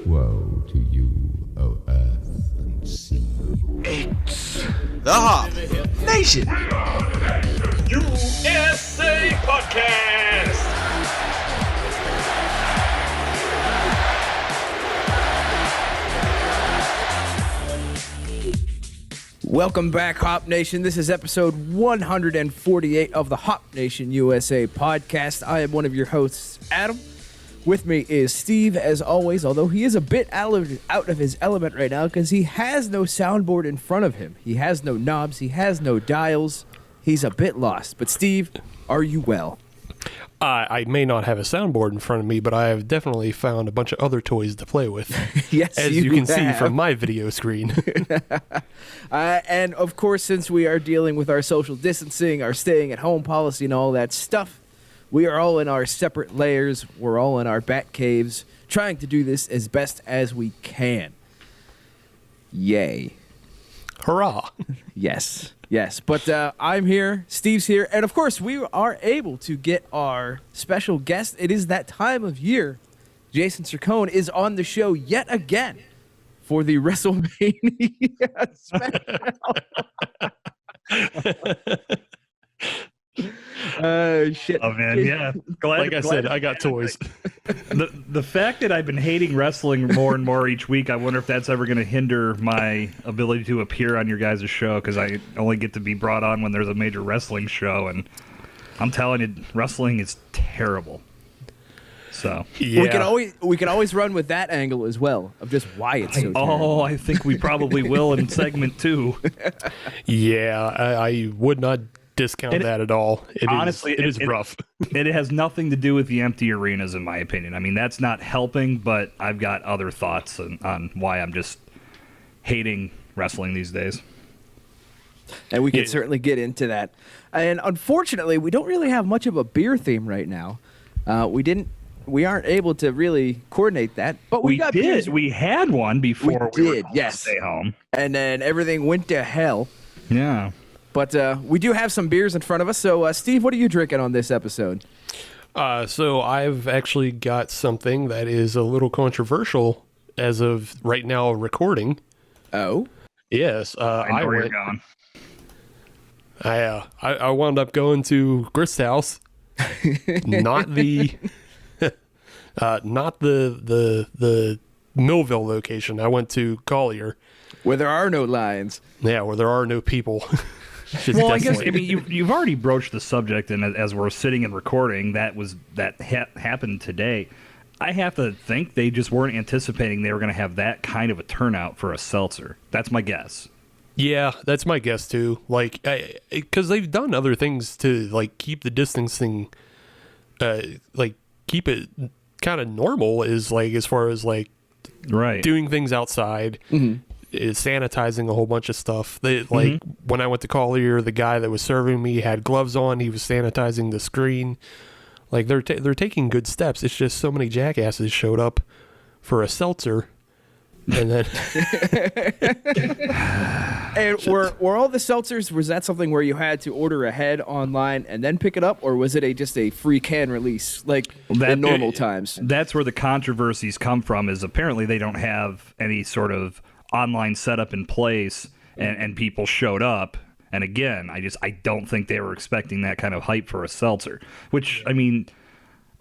Woe to you, O earth and sea. It's the Hop Nation USA Podcast. Welcome back, Hop Nation. This is episode 148 of the Hop Nation USA podcast. I am one of your hosts, Adam. With me is Steve, as always, although he is a bit out of his element right now because he has no soundboard in front of him. He has no knobs. He has no dials. He's a bit lost. But Steve, are you well? I may not have a soundboard in front of me, but I have definitely found a bunch of other toys to play with. Yes, as you can see from my video screen. And of course, since we are dealing with our social distancing, our staying at home policy and all that stuff, we are all in our separate layers. We're all in our bat caves, trying to do this as best as we can. Yay. Hurrah. Yes. But I'm here, Steve's here, and of course we are able to get our special guest. It is that time of year. Jason Cercone is on the show yet again for the WrestleMania special. Shit. Oh man, yeah. Like I said, I got toys. The fact that I've been hating wrestling more and more each week, I wonder if that's ever going to hinder my ability to appear on your guys' show, because I only get to be brought on when there's a major wrestling show, and I'm telling you, wrestling is terrible. So Yeah. we can always run with that angle as well of just why it's so terrible. I think we probably will in segment 2. Yeah, I would not discount that at all. Honestly, it is rough. It has nothing to do with the empty arenas, in my opinion. I mean, that's not helping, but I've got other thoughts on why I'm just hating wrestling these days. And we can certainly get into that. And unfortunately, we don't really have much of a beer theme right now. We aren't able to really coordinate that, but we got beers. We had one before we were did, yes. to stay home. And then everything went to hell. Yeah. But we do have some beers in front of us. So, Steve, what are you drinking on this episode? So I've actually got something that is a little controversial as of right now recording. Oh? Yes. I know where you're going. I wound up going to Grist house. Not the not the Millville location. I went to Collier, Where there are no lines. yeah, where there are no people. Well, I guess you've already broached the subject, and as we're sitting and recording, that happened today. I have to think they just weren't anticipating they were going to have that kind of a turnout for a seltzer. That's my guess. Yeah, that's my guess too. Like, because they've done other things to like keep the distancing, like keep it kind of normal. Is like as far as like Right. doing things outside. Mm-hmm. Is sanitizing a whole bunch of stuff. They like when I went to Collier, the guy that was serving me had gloves on. He was sanitizing the screen. Like they're taking good steps. It's just so many jackasses showed up for a seltzer, and then And were all the seltzers, was that something where you had to order ahead online and then pick it up, or was it just a free can release like in normal times? That's where the controversies come from. Is apparently they don't have any sort of online setup in place, and people showed up. And again, I don't think they were expecting that kind of hype for a seltzer, which, I mean,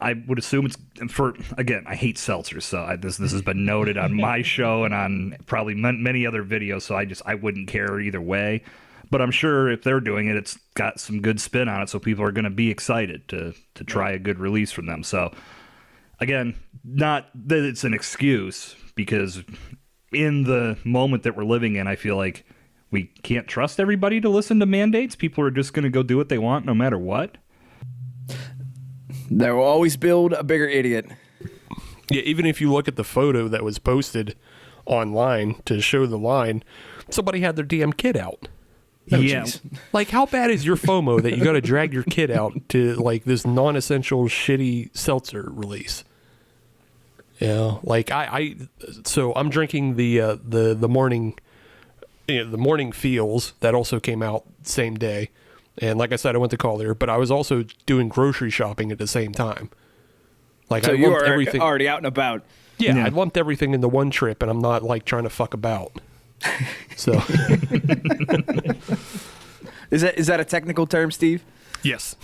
I would assume it's for, again, I hate seltzers, so this has been noted on my show and on probably many other videos, so I wouldn't care either way. But I'm sure if they're doing it, it's got some good spin on it, so people are going to be excited to try a good release from them. So, again, not that it's an excuse, because in the moment that we're living in, I feel like we can't trust everybody to listen to mandates. People are just going to go do what they want no matter what. They will always build a bigger idiot. yeah, even if you look at the photo that was posted online to show the line, somebody had their damn kid out. Oh, yeah. geez. Like, how bad is your FOMO that you got to drag your kid out to like this non-essential shitty seltzer release? Yeah, like so I'm drinking the morning, the morning feels that also came out same day, and like I said, I went to Collier, but I was also doing grocery shopping at the same time. Like So I you lumped are everything. already out and about. Yeah, I lumped everything into one trip, and I'm not like trying to fuck about. So Is that a technical term, Steve? yes.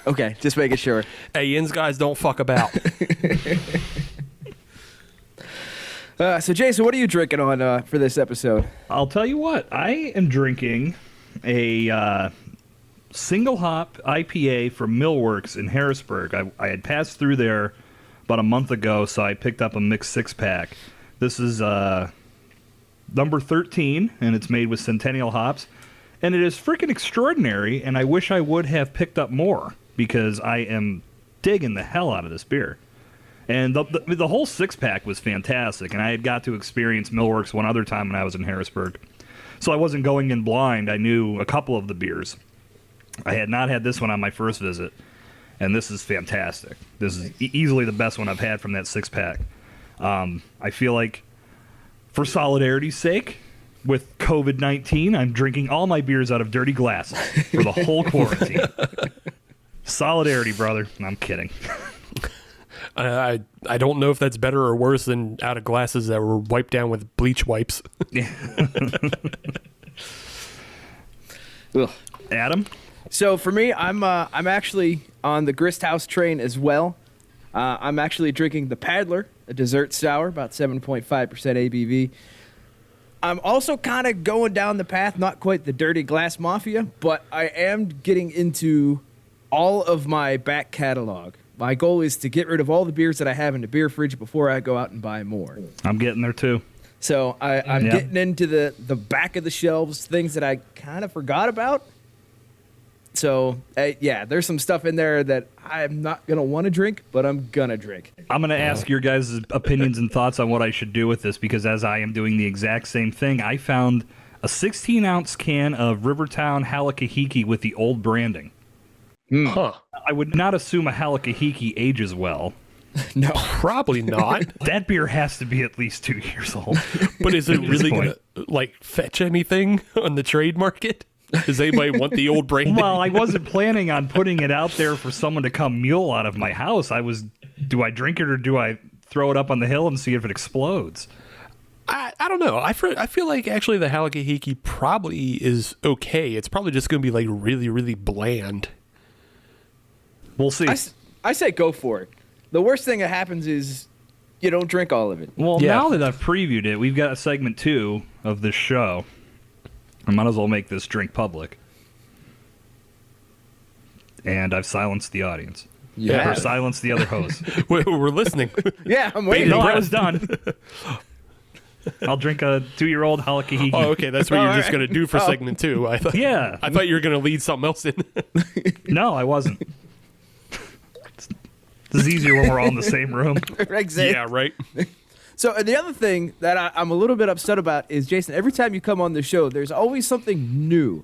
Okay, just making sure. Hey, Yins guys don't fuck about. So Jason, what are you drinking on for this episode? I'll tell you what. I am drinking a single hop IPA from Millworks in Harrisburg. I had passed through there about a month ago, so I picked up a mixed 6-pack. This is number 13, and it's made with Centennial hops. And it is freaking extraordinary, and I wish I would have picked up more because I am digging the hell out of this beer. And the whole 6-pack was fantastic, and I had got to experience Millworks one other time when I was in Harrisburg. So I wasn't going in blind. I knew a couple of the beers. I had not had this one on my first visit, and this is fantastic. This is easily the best one I've had from that 6-pack. I feel like, for solidarity's sake, with COVID-19, I'm drinking all my beers out of dirty glasses for the whole quarantine. Solidarity, brother. I'm kidding. I don't know if that's better or worse than out of glasses that were wiped down with bleach wipes. Ugh. Adam? So for me, I'm actually on the Grist House train as well. I'm actually drinking the Paddler, a dessert sour, about 7.5% ABV. I'm also kind of going down the path, not quite the dirty glass mafia, but I am getting into all of my back catalog. My goal is to get rid of all the beers that I have in the beer fridge before I go out and buy more. I'm getting there, too. So I'm getting into the back of the shelves, things that I kind of forgot about. So, yeah, there's some stuff in there that I'm not going to want to drink, but I'm going to drink. I'm going to ask your guys' opinions and thoughts on what I should do with this, because as I am doing the exact same thing, I found a 16-ounce can of Rivertown Halakahiki with the old branding. Huh. I would not assume a Halakahiki ages well. No. Probably not. That beer has to be at least 2 years old. But is it At this really point. going to, like, fetch anything on the trade market? Does anybody want the old branding? Well, I wasn't planning on putting it out there for someone to come mule out of my house. Do I drink it or do I throw it up on the hill and see if it explodes? I don't know. I feel like actually the Halakahiki probably is okay. It's probably just going to be like really, really bland. We'll see. I say go for it. The worst thing that happens is you don't drink all of it. Well, Yeah. now that I've previewed it, we've got a segment 2 of this show. I might as well make this drink public. And I've silenced the audience. Yeah. Or silenced the other host. We're listening. Yeah, I'm waiting. No, I was done. I'll drink a 2-year-old Halakahiki. Oh, okay. That's what you're all just right. going to do for segment 2. I thought. Yeah. I thought you were going to lead something else in. No, I wasn't. This is easier when we're all in the same room. Exactly. Yeah, right. So the other thing that I'm a little bit upset about is, Jason, every time you come on the show, there's always something new.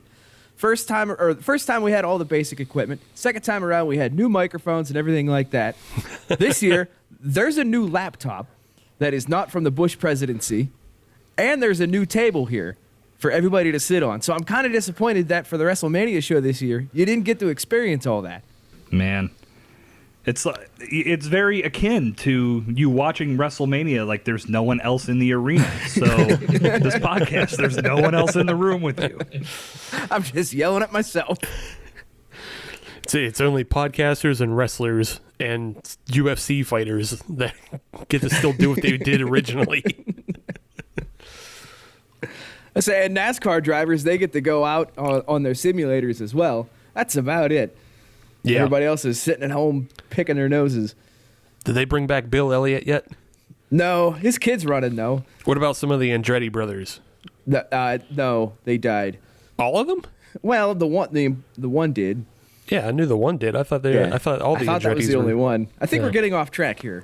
First time we had all the basic equipment. Second time around, we had new microphones and everything like that. This year, there's a new laptop that is not from the Bush presidency, and there's a new table here for everybody to sit on. So I'm kind of disappointed that for the WrestleMania show this year, you didn't get to experience all that. Man. It's very akin to you watching WrestleMania like there's no one else in the arena. So this podcast, there's no one else in the room with you. I'm just yelling at myself. It's only podcasters and wrestlers and UFC fighters that get to still do what they did originally. I say, and NASCAR drivers, they get to go out on their simulators as well. That's about it. Yeah. Everybody else is sitting at home picking their noses. Did they bring back Bill Elliott yet? No, his kid's running, though. What about some of the Andretti brothers? No, they died. All of them? Well, the one did. Yeah, I knew the one did. I thought I thought all the I thought that was Andrettis the only were. one. I think Yeah. we're getting off track here.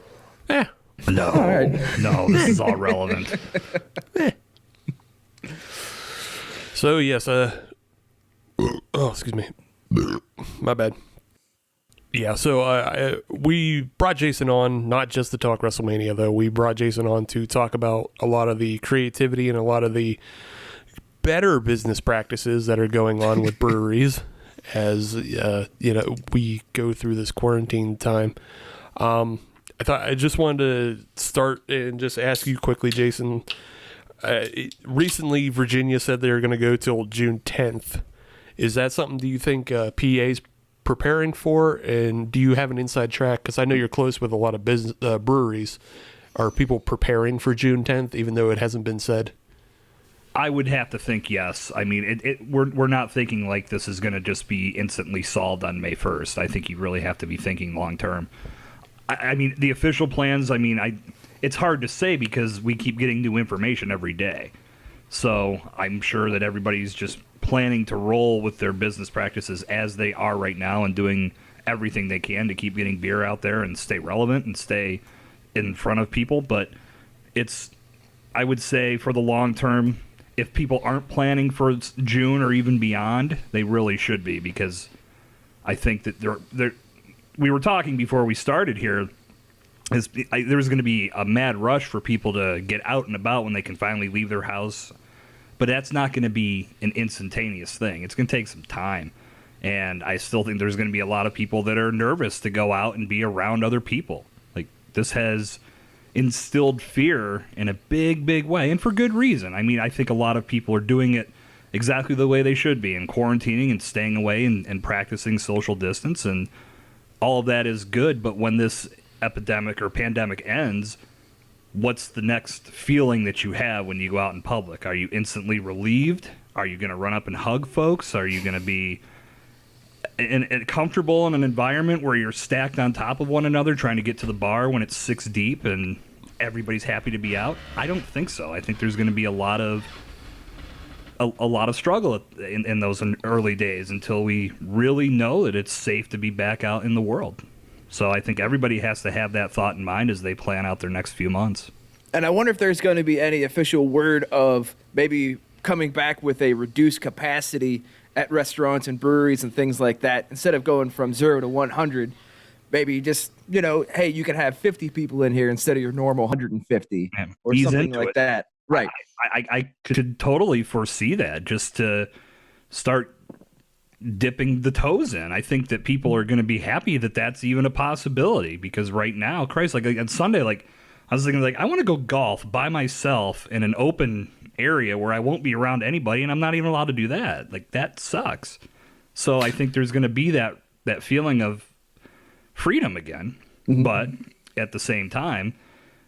Yeah. No, no, this is all relevant. So yes, excuse me, my bad. Yeah, so we brought Jason on not just to talk WrestleMania, though. We brought Jason on to talk about a lot of the creativity and a lot of the better business practices that are going on with breweries as we go through this quarantine time. I just wanted to start and just ask you quickly, Jason. Recently, Virginia said they were going to go till June 10th. Is that something do you think PA's preparing for? And do you have an inside track? Because I know you're close with a lot of business breweries. Are people preparing for June 10th, even though it hasn't been said? I would have to think yes. I mean, we're not thinking like this is going to just be instantly solved on May 1st. I think you really have to be thinking long term. I mean, the official plans, it's hard to say because we keep getting new information every day. So I'm sure that everybody's just planning to roll with their business practices as they are right now and doing everything they can to keep getting beer out there and stay relevant and stay in front of people. But I would say for the long term, if people aren't planning for June or even beyond, they really should be, because I think that we were talking before we started here, there's going to be a mad rush for people to get out and about when they can finally leave their house. But that's not going to be an instantaneous thing. It's going to take some time. And I still think there's going to be a lot of people that are nervous to go out and be around other people. Like, this has instilled fear in a big, big way, and for good reason. I mean, I think a lot of people are doing it exactly the way they should be, and quarantining and staying away and practicing social distance, and all of that is good. But when this epidemic or pandemic ends, what's the next feeling that you have when you go out in public? Are you instantly relieved? Are you going to run up and hug folks? Are you going to be comfortable in an environment where you're stacked on top of one another trying to get to the bar when it's 6 deep and everybody's happy to be out? I don't think so. I think there's going to be a lot of struggle in those early days until we really know that it's safe to be back out in the world. So I think everybody has to have that thought in mind as they plan out their next few months. And I wonder if there's going to be any official word of maybe coming back with a reduced capacity at restaurants and breweries and things like that. Instead of going from 0 to 100, maybe just, hey, you can have 50 people in here instead of your normal 150 or something like that. Right. I could totally foresee that, just to start dipping the toes in. I think that people are going to be happy that that's even a possibility, because right now, Christ, like on Sunday, I was thinking, I want to go golf by myself in an open area where I won't be around anybody, and I'm not even allowed to do that. That sucks. So I think there's going to be that feeling of freedom again. Mm-hmm. But at the same time,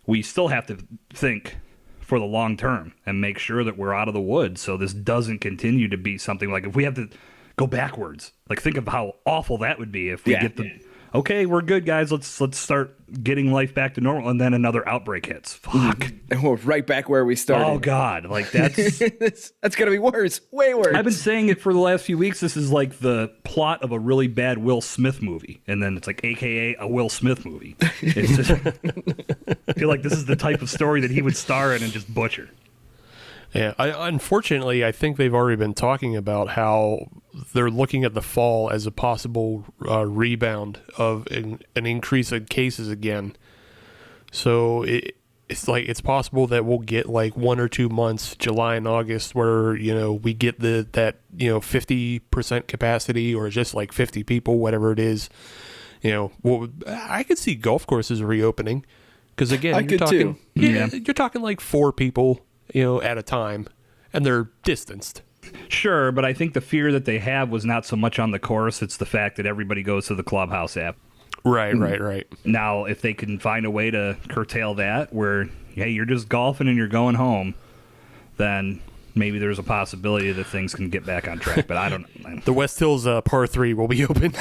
we still have to think for the long term and make sure that we're out of the woods so this doesn't continue to be something like, if we have to go backwards, think of how awful that would be if we okay, we're good, guys, let's start getting life back to normal, and then another outbreak hits. Fuck. And we're right back where we started. Oh, God. That's that's going to be worse. Way worse. I've been saying it for the last few weeks. This is like the plot of a really bad Will Smith movie, and then it's AKA a Will Smith movie. It's just, I feel like this is the type of story that he would star in and just butcher. Yeah, unfortunately, I think they've already been talking about how they're looking at the fall as a possible rebound of an increase in cases again. So it's possible that we'll get 1 or 2 months, July and August, where we get that 50% capacity, or just 50 people, whatever it is. I could see golf courses reopening, because again, you're talking 4 people, at a time, and they're distanced. Sure, but I think the fear that they have was not so much on the course, it's the fact that everybody goes to the Clubhouse app. Right. Now, if they can find a way to curtail that, where, hey, you're just golfing and you're going home, then maybe there's a possibility that things can get back on track, but I don't know. The West Hills par 3 will be open.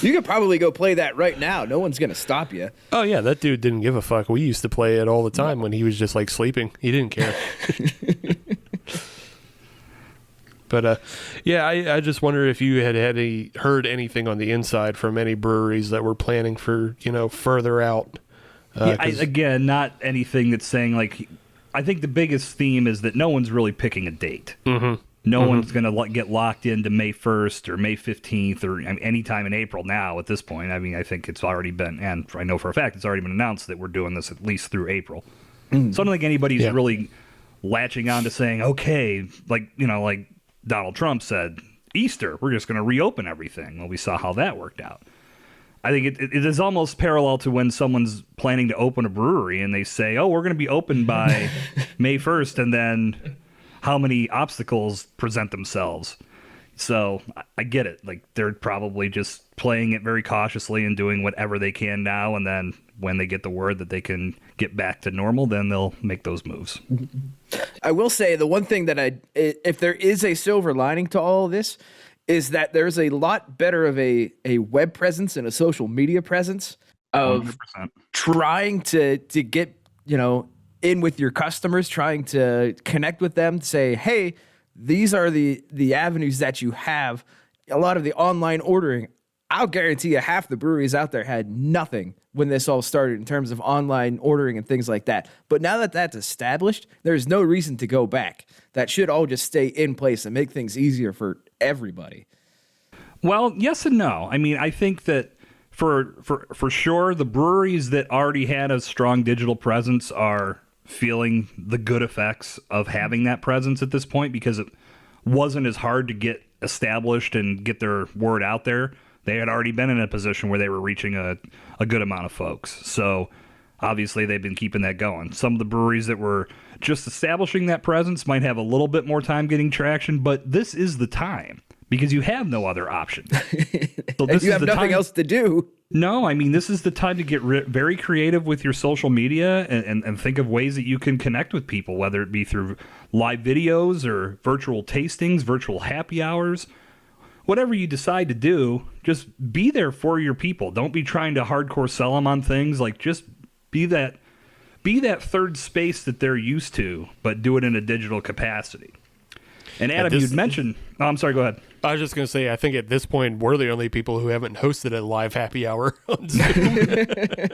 You could probably go play that right now. No one's going to stop you. Oh, yeah, that dude didn't give a fuck. We used to play it all the time when he was just sleeping. He didn't care. But, I just wonder if you had heard anything on the inside from any breweries that were planning for, further out. Again, not anything that's saying, I think the biggest theme is that no one's really picking a date. Mm-hmm. No one's going to get locked into May 1st or May 15th or any time in April now at this point. I think it's already been, and I know for a fact it's already been announced that we're doing this at least through April. So I don't think anybody's really latching on to saying, okay, like Donald Trump said, Easter, we're just going to reopen everything. Well, we saw how that worked out. I think it is almost parallel to when someone's planning to open a brewery and they say, oh, we're going to be open by May 1st, and then how many obstacles present themselves. So I get it. Like, they're probably just playing it very cautiously and doing whatever they can now, and then when they get the word that they can get back to normal, then they'll make those moves. I will say the one thing that if there is a silver lining to all of this, is that there's a lot better of a web presence and a social media presence of 100%. trying to get, in with your customers, trying to connect with them, say, hey, these are the avenues that you have. A lot of the online ordering, I'll guarantee you half the breweries out there had nothing when this all started in terms of online ordering and things like that. But now that that's established, there's no reason to go back. That should all just stay in place and make things easier for everybody. Well, yes and no. I mean, I think that for sure, the breweries that already had a strong digital presence are feeling the good effects of having that presence at this point, because it wasn't as hard to get established and get their word out there. They had already been in a position where they were reaching a good amount of folks. So obviously they've been keeping that going. Some of the breweries that were just establishing that presence might have a little bit more time getting traction, but this is the time because you have no other option. So you have nothing else to do. No, I mean, this is the time to get very creative with your social media and think of ways that you can connect with people, whether it be through live videos or virtual tastings, virtual happy hours. Whatever you decide to do, just be there for your people. Don't be trying to hardcore sell them on things. Like, just be that third space that they're used to, but do it in a digital capacity. And Adam, you'd mentioned... Oh, I'm sorry, go ahead. I was just going to say, I think at this point, we're the only people who haven't hosted a live happy hour on Zoom.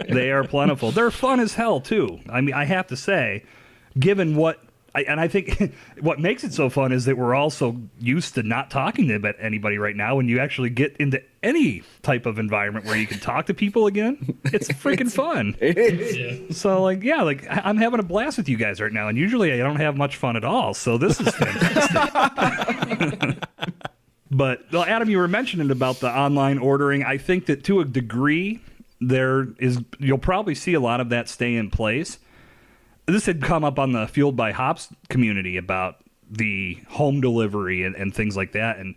They are plentiful. They're fun as hell, too. I mean, I have to say, given what... I think what makes it so fun is that we're all so used to not talking to anybody right now. When you actually get into any type of environment where you can talk to people again, it's freaking fun. It is. Yeah. So, I'm having a blast with you guys right now, and usually I don't have much fun at all. So this is fantastic. But, Adam, you were mentioning about the online ordering. I think that to a degree, you'll probably see a lot of that stay in place. This had come up on the Fueled by Hops community about the home delivery and things like that. And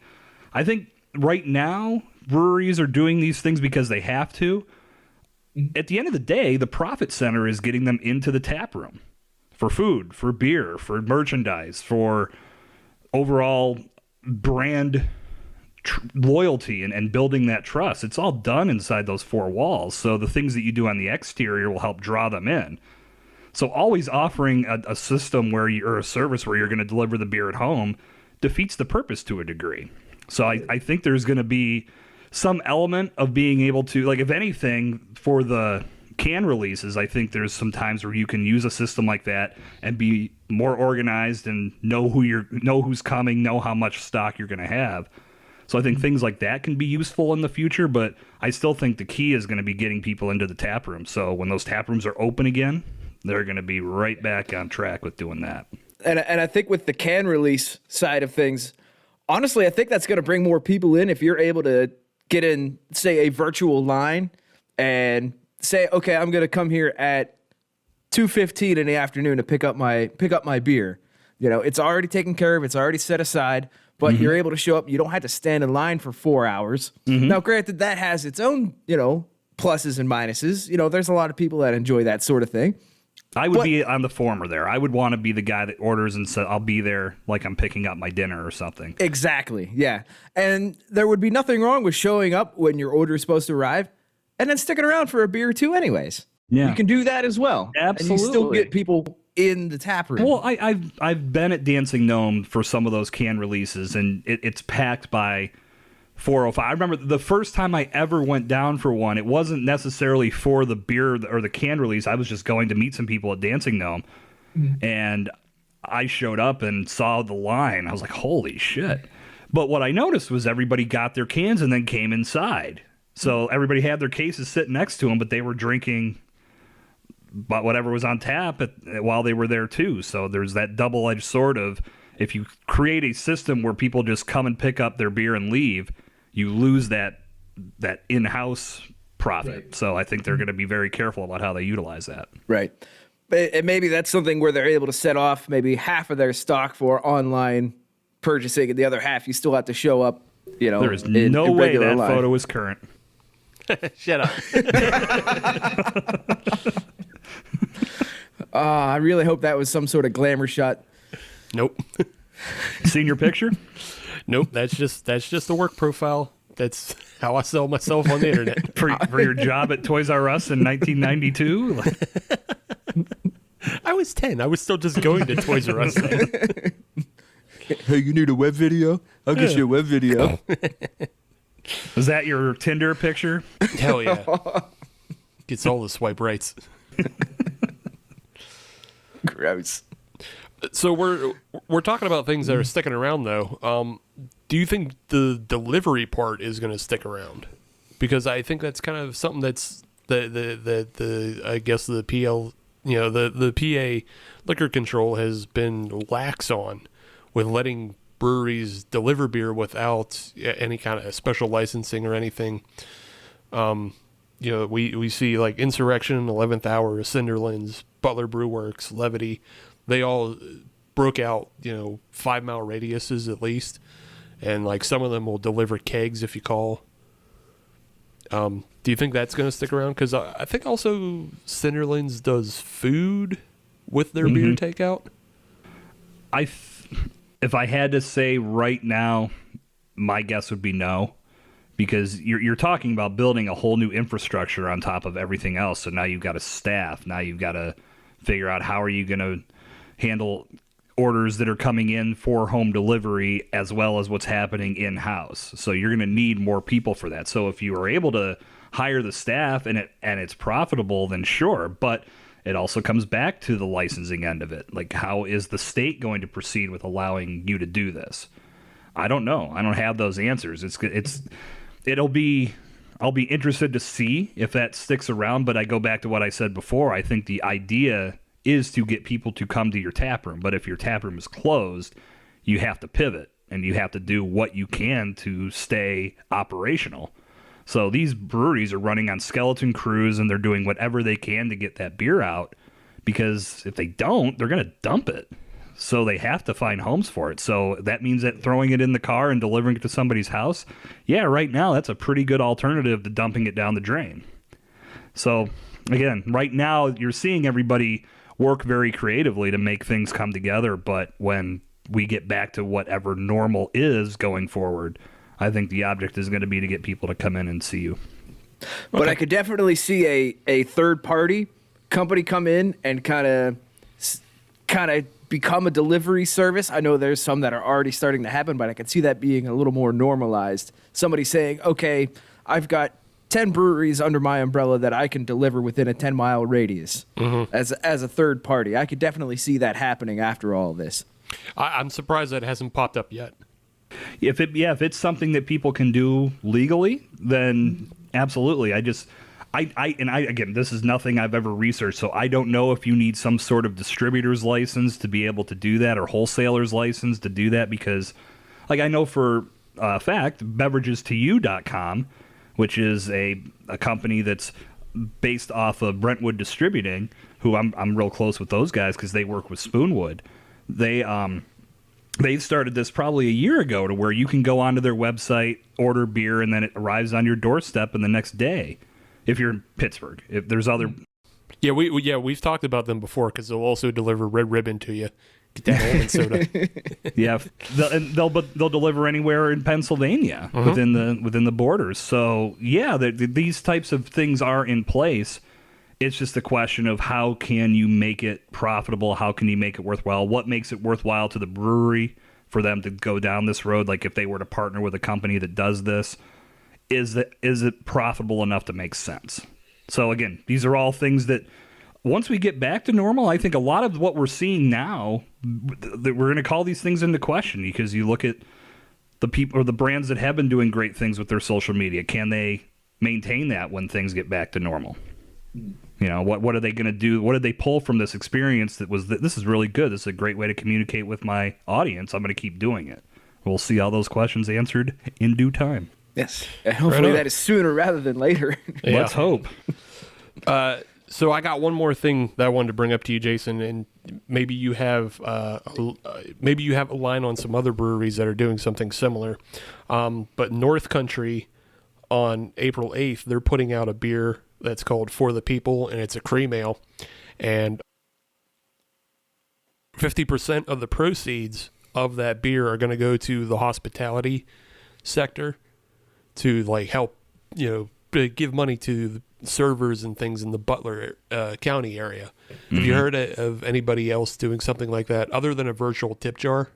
I think right now, breweries are doing these things because they have to. At the end of the day, the profit center is getting them into the tap room for food, for beer, for merchandise, for overall brand loyalty and building that trust. It's all done inside those four walls. So the things that you do on the exterior will help draw them in. So always offering a system or a service where you're going to deliver the beer at home defeats the purpose to a degree. So I think there's going to be some element of being able to, like, if anything, for the can releases, I think there's some times where you can use a system like that and be more organized and know who's coming, know how much stock you're going to have. So I think things like that can be useful in the future, but I still think the key is going to be getting people into the tap room. So when those tap rooms are open again, they're going to be right back on track with doing that. And I think with the can release side of things, honestly, I think that's going to bring more people in if you're able to get in, say, a virtual line and say, okay, I'm going to come here at 2:15 in the afternoon to pick up my beer. It's already taken care of. It's already set aside, but you're able to show up. You don't have to stand in line for 4 hours. Now, granted, that has its own, pluses and minuses. There's a lot of people that enjoy that sort of thing. I would be on the former there. I would want to be the guy that orders and says, I'll be there like I'm picking up my dinner or something. Exactly, yeah. And there would be nothing wrong with showing up when your order is supposed to arrive and then sticking around for a beer or two anyways. Yeah. You can do that as well. Absolutely. And you still get people in the tap room. Well, I've been at Dancing Gnome for some of those can releases, and it's packed by 4:05. I remember the first time I ever went down for one, it wasn't necessarily for the beer or the can release. I was just going to meet some people at Dancing Gnome, and I showed up and saw the line. I was like, holy shit. But what I noticed was everybody got their cans and then came inside. So everybody had their cases sitting next to them, but they were drinking whatever was on tap while they were there too. So there's that double-edged sword of, if you create a system where people just come and pick up their beer and leave, you lose that in-house profit. Right. So I think they're going to be very careful about how they utilize that. Right. And maybe that's something where they're able to set off maybe half of their stock for online purchasing, and the other half you still have to show up. There is in no way regular that line. photo is current. Shut up. I really hope that was some sort of glamour shot. Nope. Seen your picture? Nope. That's just the work profile. That's how I sell myself on the internet. For your job at Toys R Us in 1992? I was 10. I was still just going to Toys R Us then. Hey, you need a web video? I'll get you a web video. Was that your Tinder picture? Hell yeah. Gets all the swipe rights. Gross. So we're talking about things that are sticking around though. Do you think the delivery part is going to stick around? Because I think that's kind of something that's the I guess the PL, the PA liquor control has been lax on, with letting breweries deliver beer without any kind of special licensing or anything. We see like Insurrection, 11th Hour, Cinderlands, Butler Brewworks, Levity. They all broke out, 5 mile radiuses at least. And like some of them will deliver kegs if you call. Do you think that's going to stick around? Because I think also Cinderlands does food with their beer takeout. If I had to say right now, my guess would be no, because you're talking about building a whole new infrastructure on top of everything else. So now you've got a staff. Now you've got to figure out how are you going to handle orders that are coming in for home delivery as well as what's happening in-house. So you're going to need more people for that. So if you are able to hire the staff and it's profitable, then sure. But it also comes back to the licensing end of it. Like, how is the state going to proceed with allowing you to do this? I don't know. I don't have those answers. I'll be interested to see if that sticks around, but I go back to what I said before. I think the idea is to get people to come to your tap room, but if your tap room is closed, you have to pivot and you have to do what you can to stay operational. So these breweries are running on skeleton crews and they're doing whatever they can to get that beer out, because if they don't, they're going to dump it. So they have to find homes for it. So that means that throwing it in the car and delivering it to somebody's house, yeah, right now that's a pretty good alternative to dumping it down the drain. So again, right now you're seeing everybody work very creatively to make things come together, but when we get back to whatever normal is going forward, I think the object is going to be to get people to come in and see you. But I could definitely see a third party company come in and kind of become a delivery service. I know there's some that are already starting to happen, but I could see that being a little more normalized. Somebody saying, okay, I've got 10 breweries under my umbrella that I can deliver within a 10-mile radius as a third party. I could definitely see that happening after all of this. I'm surprised that hasn't popped up yet. If it's something that people can do legally, then absolutely. Again, this is nothing I've ever researched, so I don't know if you need some sort of distributor's license to be able to do that or wholesaler's license to do that, because like I know for a fact, beverages2you.com, which is a company that's based off of Brentwood Distributing, who I'm real close with those guys because they work with Spoonwood. They started this probably a year ago to where you can go onto their website, order beer, and then it arrives on your doorstep in the next day. If you're in Pittsburgh, if there's other, we've talked about them before because they'll also deliver Red Ribbon to you. Get that almond soda. Yeah, they'll deliver anywhere in Pennsylvania within the borders. So yeah, these types of things are in place. It's just a question of how can you make it profitable? How can you make it worthwhile? What makes it worthwhile to the brewery for them to go down this road? Like if they were to partner with a company that does this, is it profitable enough to make sense? So again, these are all things that once we get back to normal, I think a lot of what we're seeing now, we're going to call these things into question, because you look at the people or the brands that have been doing great things with their social media. Can they maintain that when things get back to normal? What are they going to do? What did they pull from this experience that was this is really good? This is a great way to communicate with my audience. I'm going to keep doing it. We'll see all those questions answered in due time. Yes. And hopefully Right on. that is sooner rather than later. Yeah. Let's hope. So I got one more thing that I wanted to bring up to you, Jason, and maybe you have a line on some other breweries that are doing something similar. But North Country on April 8th, they're putting out a beer that's called For the People, and it's a cream ale, and 50% of the proceeds of that beer are going to go to the hospitality sector to like help, give money to the servers and things in the Butler County area. Have you heard of anybody else doing something like that other than a virtual tip jar?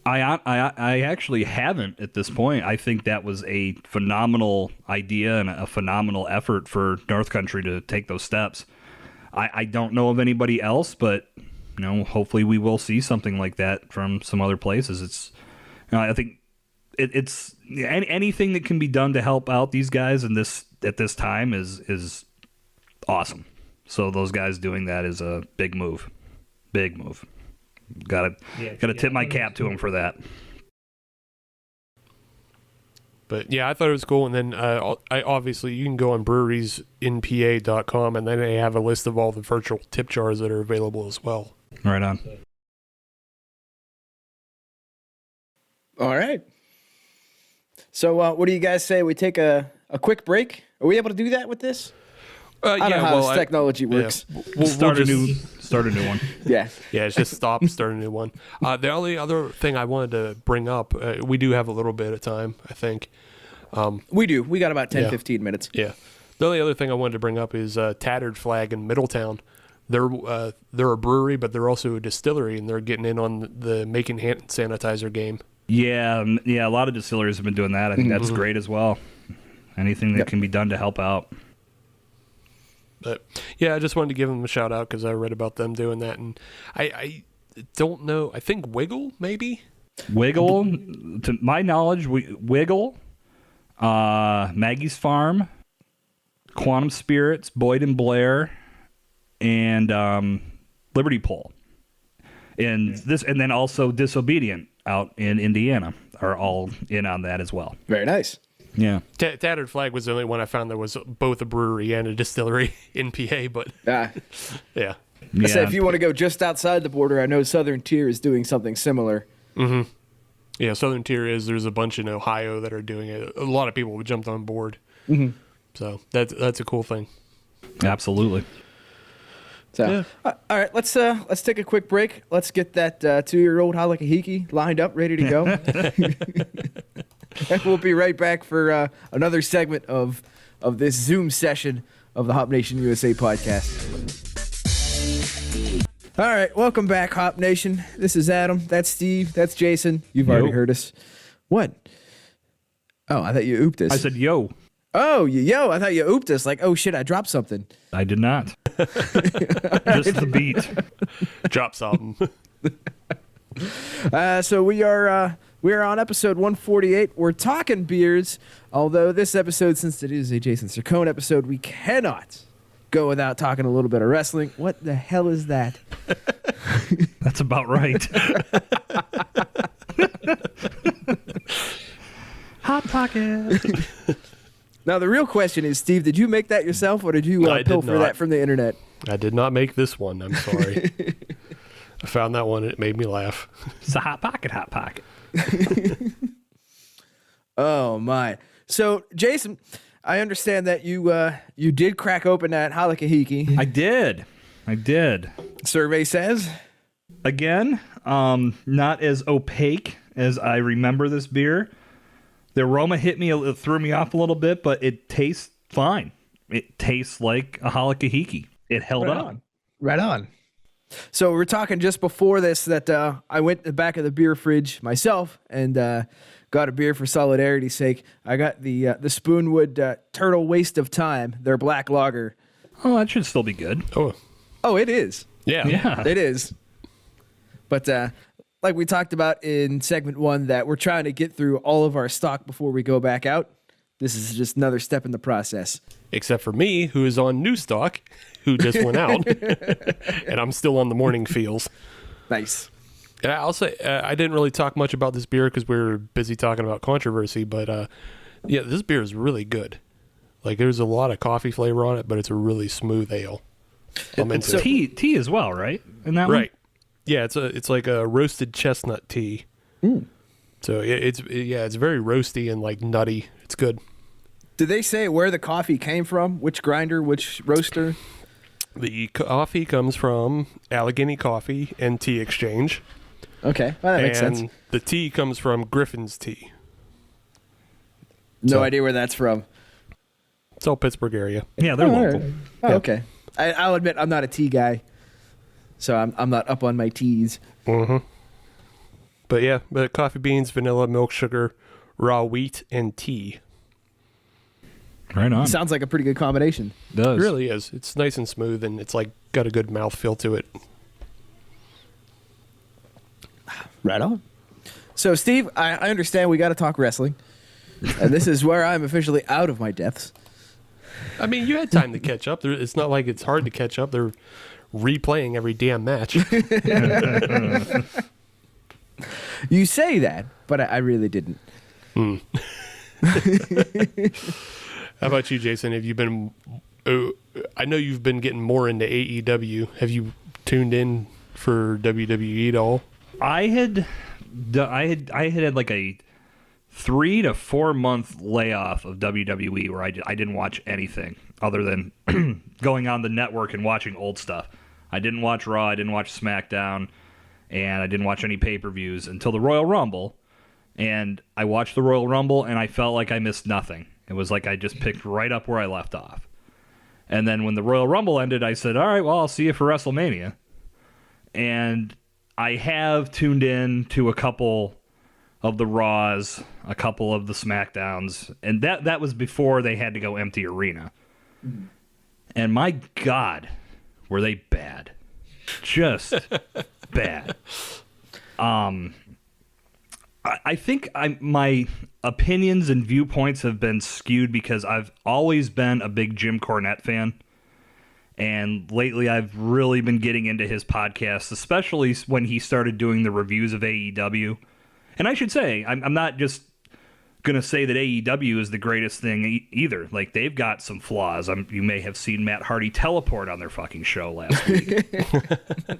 I actually haven't at this point. I think that was a phenomenal idea and a phenomenal effort for North Country to take those steps. I don't know of anybody else, but hopefully we will see something like that from some other places. I think it's anything that can be done to help out these guys in this at this time is awesome. So those guys doing that is a big move. Big move. Gotta tip my cap to them for that. But yeah, I thought it was cool. And then obviously you can go on breweriesinpa.com, and then they have a list of all the virtual tip jars that are available as well. Right on. All right. So what do you guys say? We take a quick break? Are we able to do that with this? I don't know how this technology works. Yeah, we'll Start a just new one. Yeah. Yeah, it's just stop, start a new one. The only other thing I wanted to bring up, we do have a little bit of time, I think. We do. We got about 10, Yeah. 15 minutes. Yeah. The only other thing I wanted to bring up is Tattered Flag in Middletown. They're a brewery, but they're also a distillery, and they're getting in on the making hand sanitizer game. Yeah. A lot of distilleries have been doing that. I think that's great as well. Anything that can be done to help out. But yeah, I just wanted to give them a shout out because I read about them doing that, and I don't know. I think Wiggle maybe. Wiggle, to my knowledge, Wiggle, Maggie's Farm, Quantum Spirits, Boyd and Blair, and Liberty Pole, and then also Disobedient out in Indiana are all in on that as well. Very nice. Yeah. Tattered Flag was the only one I found that was both a brewery and a distillery in PA, but yeah. I say if you want to go just outside the border, I know Southern Tier is doing something similar. Mm-hmm. Yeah, Southern Tier there's a bunch in Ohio that are doing it. A lot of people jumped on board. Mm-hmm. So that's a cool thing. Absolutely. So, all right, let's take a quick break. Let's get that 2-year-old Halakahiki lined up, ready to go. And we'll be right back for another segment of this Zoom session of the Hop Nation USA podcast. All right, welcome back, Hop Nation. This is Adam. That's Steve. That's Jason. You've already heard us. What? Oh, I thought you ooped us. I said, yo. Oh, yo, I thought you ooped us. Like, oh, shit, I dropped something. I did not. Just the beat. Drop something. So we are on episode 148. We're talking beers, although this episode, since it is a Jason Cercone episode, we cannot go without talking a little bit of wrestling. What the hell is that? That's about right. Hot Pocket. Now, the real question is, Steve, did you make that yourself, or did you pilfer that from the internet? I did not make this one. I'm sorry. I found that one. And it made me laugh. It's a Hot Pocket, Hot Pocket. Oh, my. So, Jason, I understand that you did crack open that Halakahiki. I did. Survey says. Again, not as opaque as I remember this beer. The aroma threw me off a little bit, but it tastes fine. It tastes like a Halakahiki. It held up. Right on. So we're talking just before this that I went to the back of the beer fridge myself and got a beer for solidarity's sake. I got the Spoonwood Turtle Waste of Time, their black lager. Oh, that should still be good. Oh, it is. Yeah. It is. But like we talked about in segment 1, that we're trying to get through all of our stock before we go back out. This is just another step in the process. Except for me, who is on new stock, who just went out, and I'm still on the morning feels. Nice. I'll say I didn't really talk much about this beer because we were busy talking about controversy, but Yeah, this beer is really good. Like, there's a lot of coffee flavor on it, but it's a really smooth ale. I'm into it. Tea as well, right? In that Right. Yeah, it's like a roasted chestnut tea. So it's very roasty and like nutty. It's good. Did they say where the coffee came from? Which grinder? Which roaster? The coffee comes from Allegheny Coffee and Tea Exchange. Okay, well, that makes and sense. the tea comes from Griffin's Tea. No idea where that's from. It's all Pittsburgh area. Yeah, they're local. Right. Oh, okay. I'll admit I'm not a tea guy, so I'm not up on my teas. But coffee beans, vanilla, milk, sugar, raw wheat, and tea. Right on. Sounds like a pretty good combination. It does. It really is. It's nice and smooth, and it's like got a good mouthfeel to it. Right on. So, Steve, I understand we got to talk wrestling, and this is where I'm officially out of my depths. I mean, you had time to catch up. It's not like it's hard to catch up. They're replaying every damn match. You say that, but I really didn't. How about you, Jason? Have you been? I know you've been getting more into AEW. Have you tuned in for WWE at all? I had like a 3 to 4 month layoff of WWE where I didn't watch anything other than going on the network and watching old stuff. I didn't watch Raw, I didn't watch SmackDown, and I didn't watch any pay-per-views until the Royal Rumble. And I watched the Royal Rumble, and I felt like I missed nothing. It was like I just picked right up where I left off. And then when the Royal Rumble ended, I said, all right, well, I'll see you for WrestleMania. And I have tuned in to a couple of the Raws, a couple of the SmackDowns, and that was before they had to go empty arena. And my God, were they bad. Just bad. I think my opinions and viewpoints have been skewed because I've always been a big Jim Cornette fan. And lately I've really been getting into his podcasts, especially when he started doing the reviews of AEW. And I should say, I'm not just going to say that AEW is the greatest thing either. Like, they've got some flaws. You may have seen Matt Hardy teleport on their fucking show last week.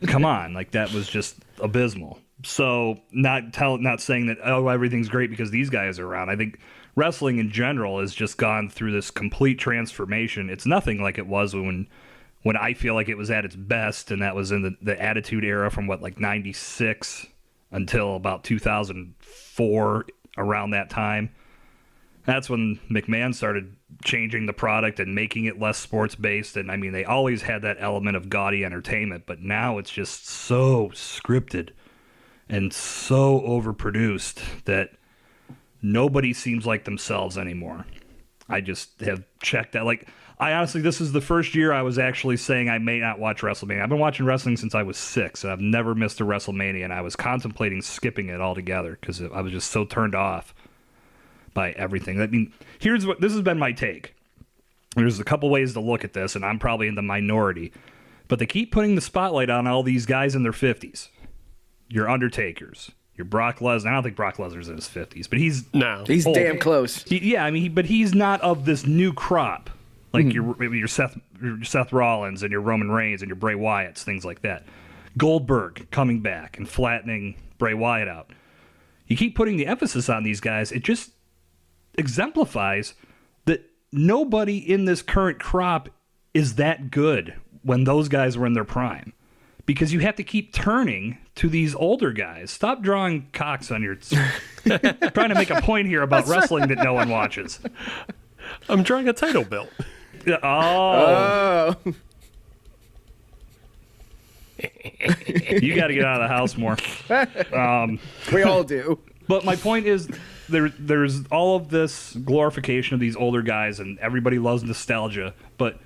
Come on. Like, that was just abysmal. So not saying that, oh, everything's great because these guys are around. I think wrestling in general has just gone through this complete transformation. It's nothing like it was when I feel like it was at its best, and that was in the Attitude Era from, 96 until about 2004, around that time. That's when McMahon started changing the product and making it less sports-based. And, I mean, they always had that element of gaudy entertainment, but now it's just so scripted and so overproduced that nobody seems like themselves anymore. I just have checked that. I honestly, this is the first year I was actually saying I may not watch WrestleMania. I've been watching wrestling since I was 6, and I've never missed a WrestleMania, and I was contemplating skipping it altogether because I was just so turned off by everything. I mean, this has been my take. There's a couple ways to look at this, and I'm probably in the minority, but they keep putting the spotlight on all these guys in their 50s. Your Undertakers, your Brock Lesnar. I don't think Brock Lesnar's in his 50s, but he's old. Damn close. But he's not of this new crop. Like your Seth Rollins and your Roman Reigns and your Bray Wyatts, things like that. Goldberg coming back and flattening Bray Wyatt out. You keep putting the emphasis on these guys, it just exemplifies that nobody in this current crop is that good when those guys were in their prime. Because you have to keep turning to these older guys. Stop drawing cocks on your... trying to make a point here about wrestling that no one watches. I'm drawing a title belt. Oh. You got to get out of the house more. We all do. But my point is, there's all of this glorification of these older guys, and everybody loves nostalgia. But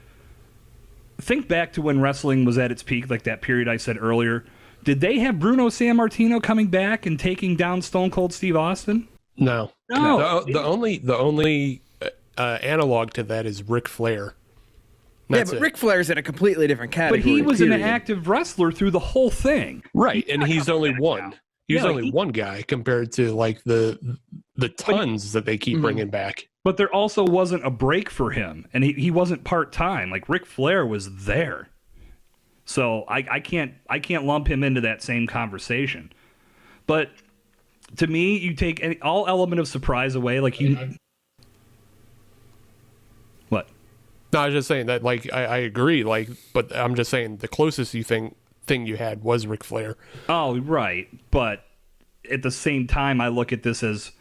think back to when wrestling was at its peak, like that period I said earlier. Did they have Bruno Sammartino coming back and taking down Stone Cold Steve Austin? No. No. The only analog to that is Ric Flair. That's but it. Ric Flair's in a completely different category. But he was period. an active wrestler through the whole thing. Right, and he's only one. He's only one guy compared to like the tons that they keep bringing back. But there also wasn't a break for him, and he wasn't part-time. Like, Ric Flair was there. So I can't lump him into that same conversation. But to me, you take all element of surprise away. Like, what? No, I was just saying that, like, I agree, like, but I'm just saying the closest thing you had was Ric Flair. Oh, right. But at the same time, I look at this as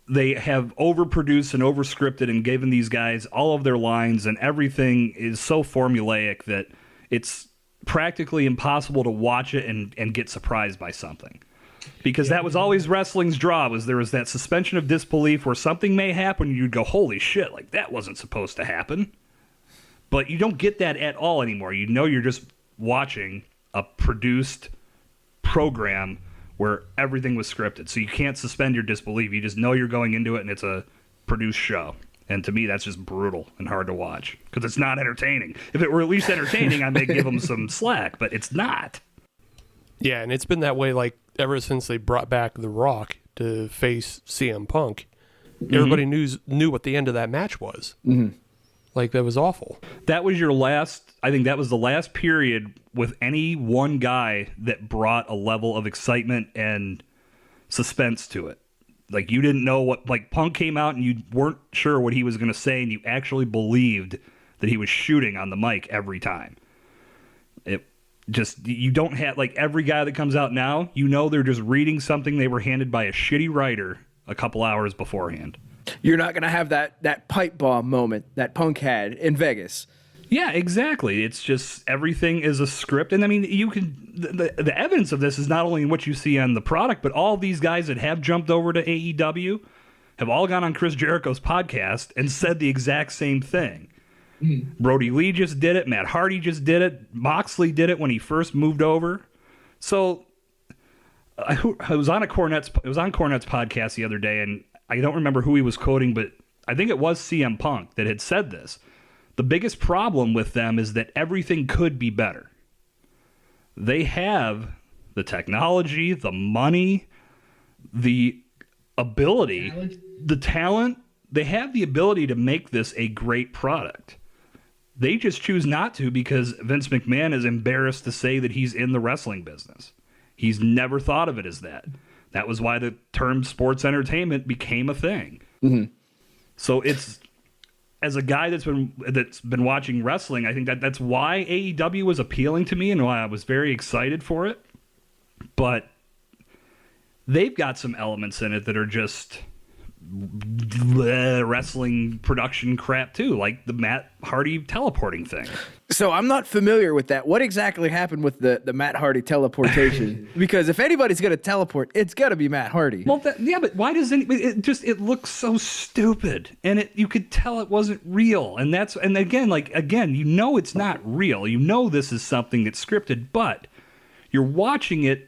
they have overproduced and overscripted and given these guys all of their lines, and everything is so formulaic that it's practically impossible to watch it and get surprised by something. Because that was always wrestling's draw, was there was that suspension of disbelief where something may happen and you'd go, holy shit, like that wasn't supposed to happen. But you don't get that at all anymore. You know you're just watching a produced program where everything was scripted. So you can't suspend your disbelief. You just know you're going into it and it's a produced show. And to me, that's just brutal and hard to watch because it's not entertaining. If it were at least entertaining, I may give them some slack, but it's not. Yeah, and it's been that way, like, ever since they brought back The Rock to face CM Punk. Everybody knew what the end of that match was. Mm-hmm. Like, that was awful. That was your last, I think that was the last period with any one guy that brought a level of excitement and suspense to it. Like, you didn't know what, like, Punk came out and you weren't sure what he was going to say, and you actually believed that he was shooting on the mic every time. It just, you don't have, like, every guy that comes out now, you know they're just reading something they were handed by a shitty writer a couple hours beforehand. You're not going to have that pipe bomb moment that Punk had in Vegas. Yeah, exactly. It's just everything is a script. And I mean, you can the evidence of this is not only in what you see on the product, but all these guys that have jumped over to AEW have all gone on Chris Jericho's podcast and said the exact same thing. Mm-hmm. Brody Lee just did it. Matt Hardy just did it. Moxley did it when he first moved over. So I was on Cornette's podcast the other day, and I don't remember who he was quoting, but I think it was CM Punk that had said this. The biggest problem with them is that everything could be better. They have the technology, the money, the ability, the talent. They have the ability to make this a great product. They just choose not to because Vince McMahon is embarrassed to say that he's in the wrestling business. He's never thought of it as that. That was why the term sports entertainment became a thing. Mm-hmm. So it's, as a guy that's been watching wrestling, I think that's why AEW was appealing to me and why I was very excited for it. But they've got some elements in it that are just wrestling production crap too, like the Matt Hardy teleporting thing. So I'm not familiar with that. What exactly happened with the Matt Hardy teleportation? Because if anybody's going to teleport, it's got to be Matt Hardy. Well, yeah, but why does it looks so stupid, and you could tell it wasn't real, and again, you know it's not real. You know this is something that's scripted, but you're watching it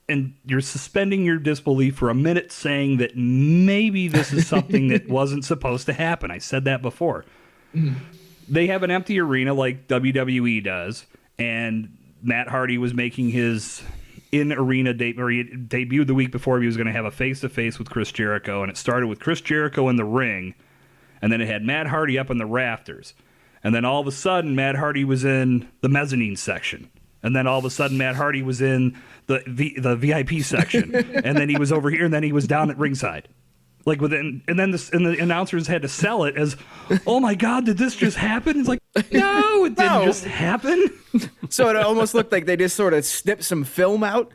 and you're suspending your disbelief for a minute, saying that maybe this is something that wasn't supposed to happen. I said that before. They have an empty arena like WWE does, and Matt Hardy was making his in-arena debut, or he debuted the week before he was going to have a face-to-face with Chris Jericho, and it started with Chris Jericho in the ring, and then it had Matt Hardy up in the rafters. And then all of a sudden, Matt Hardy was in the mezzanine section. And then all of a sudden, Matt Hardy was in the VIP section, and then he was over here, and then he was down at ringside. Like and the announcers had to sell it as, oh my God, did this just happen? It's like, no, it didn't just happen. So it almost looked like they just sort of snipped some film out.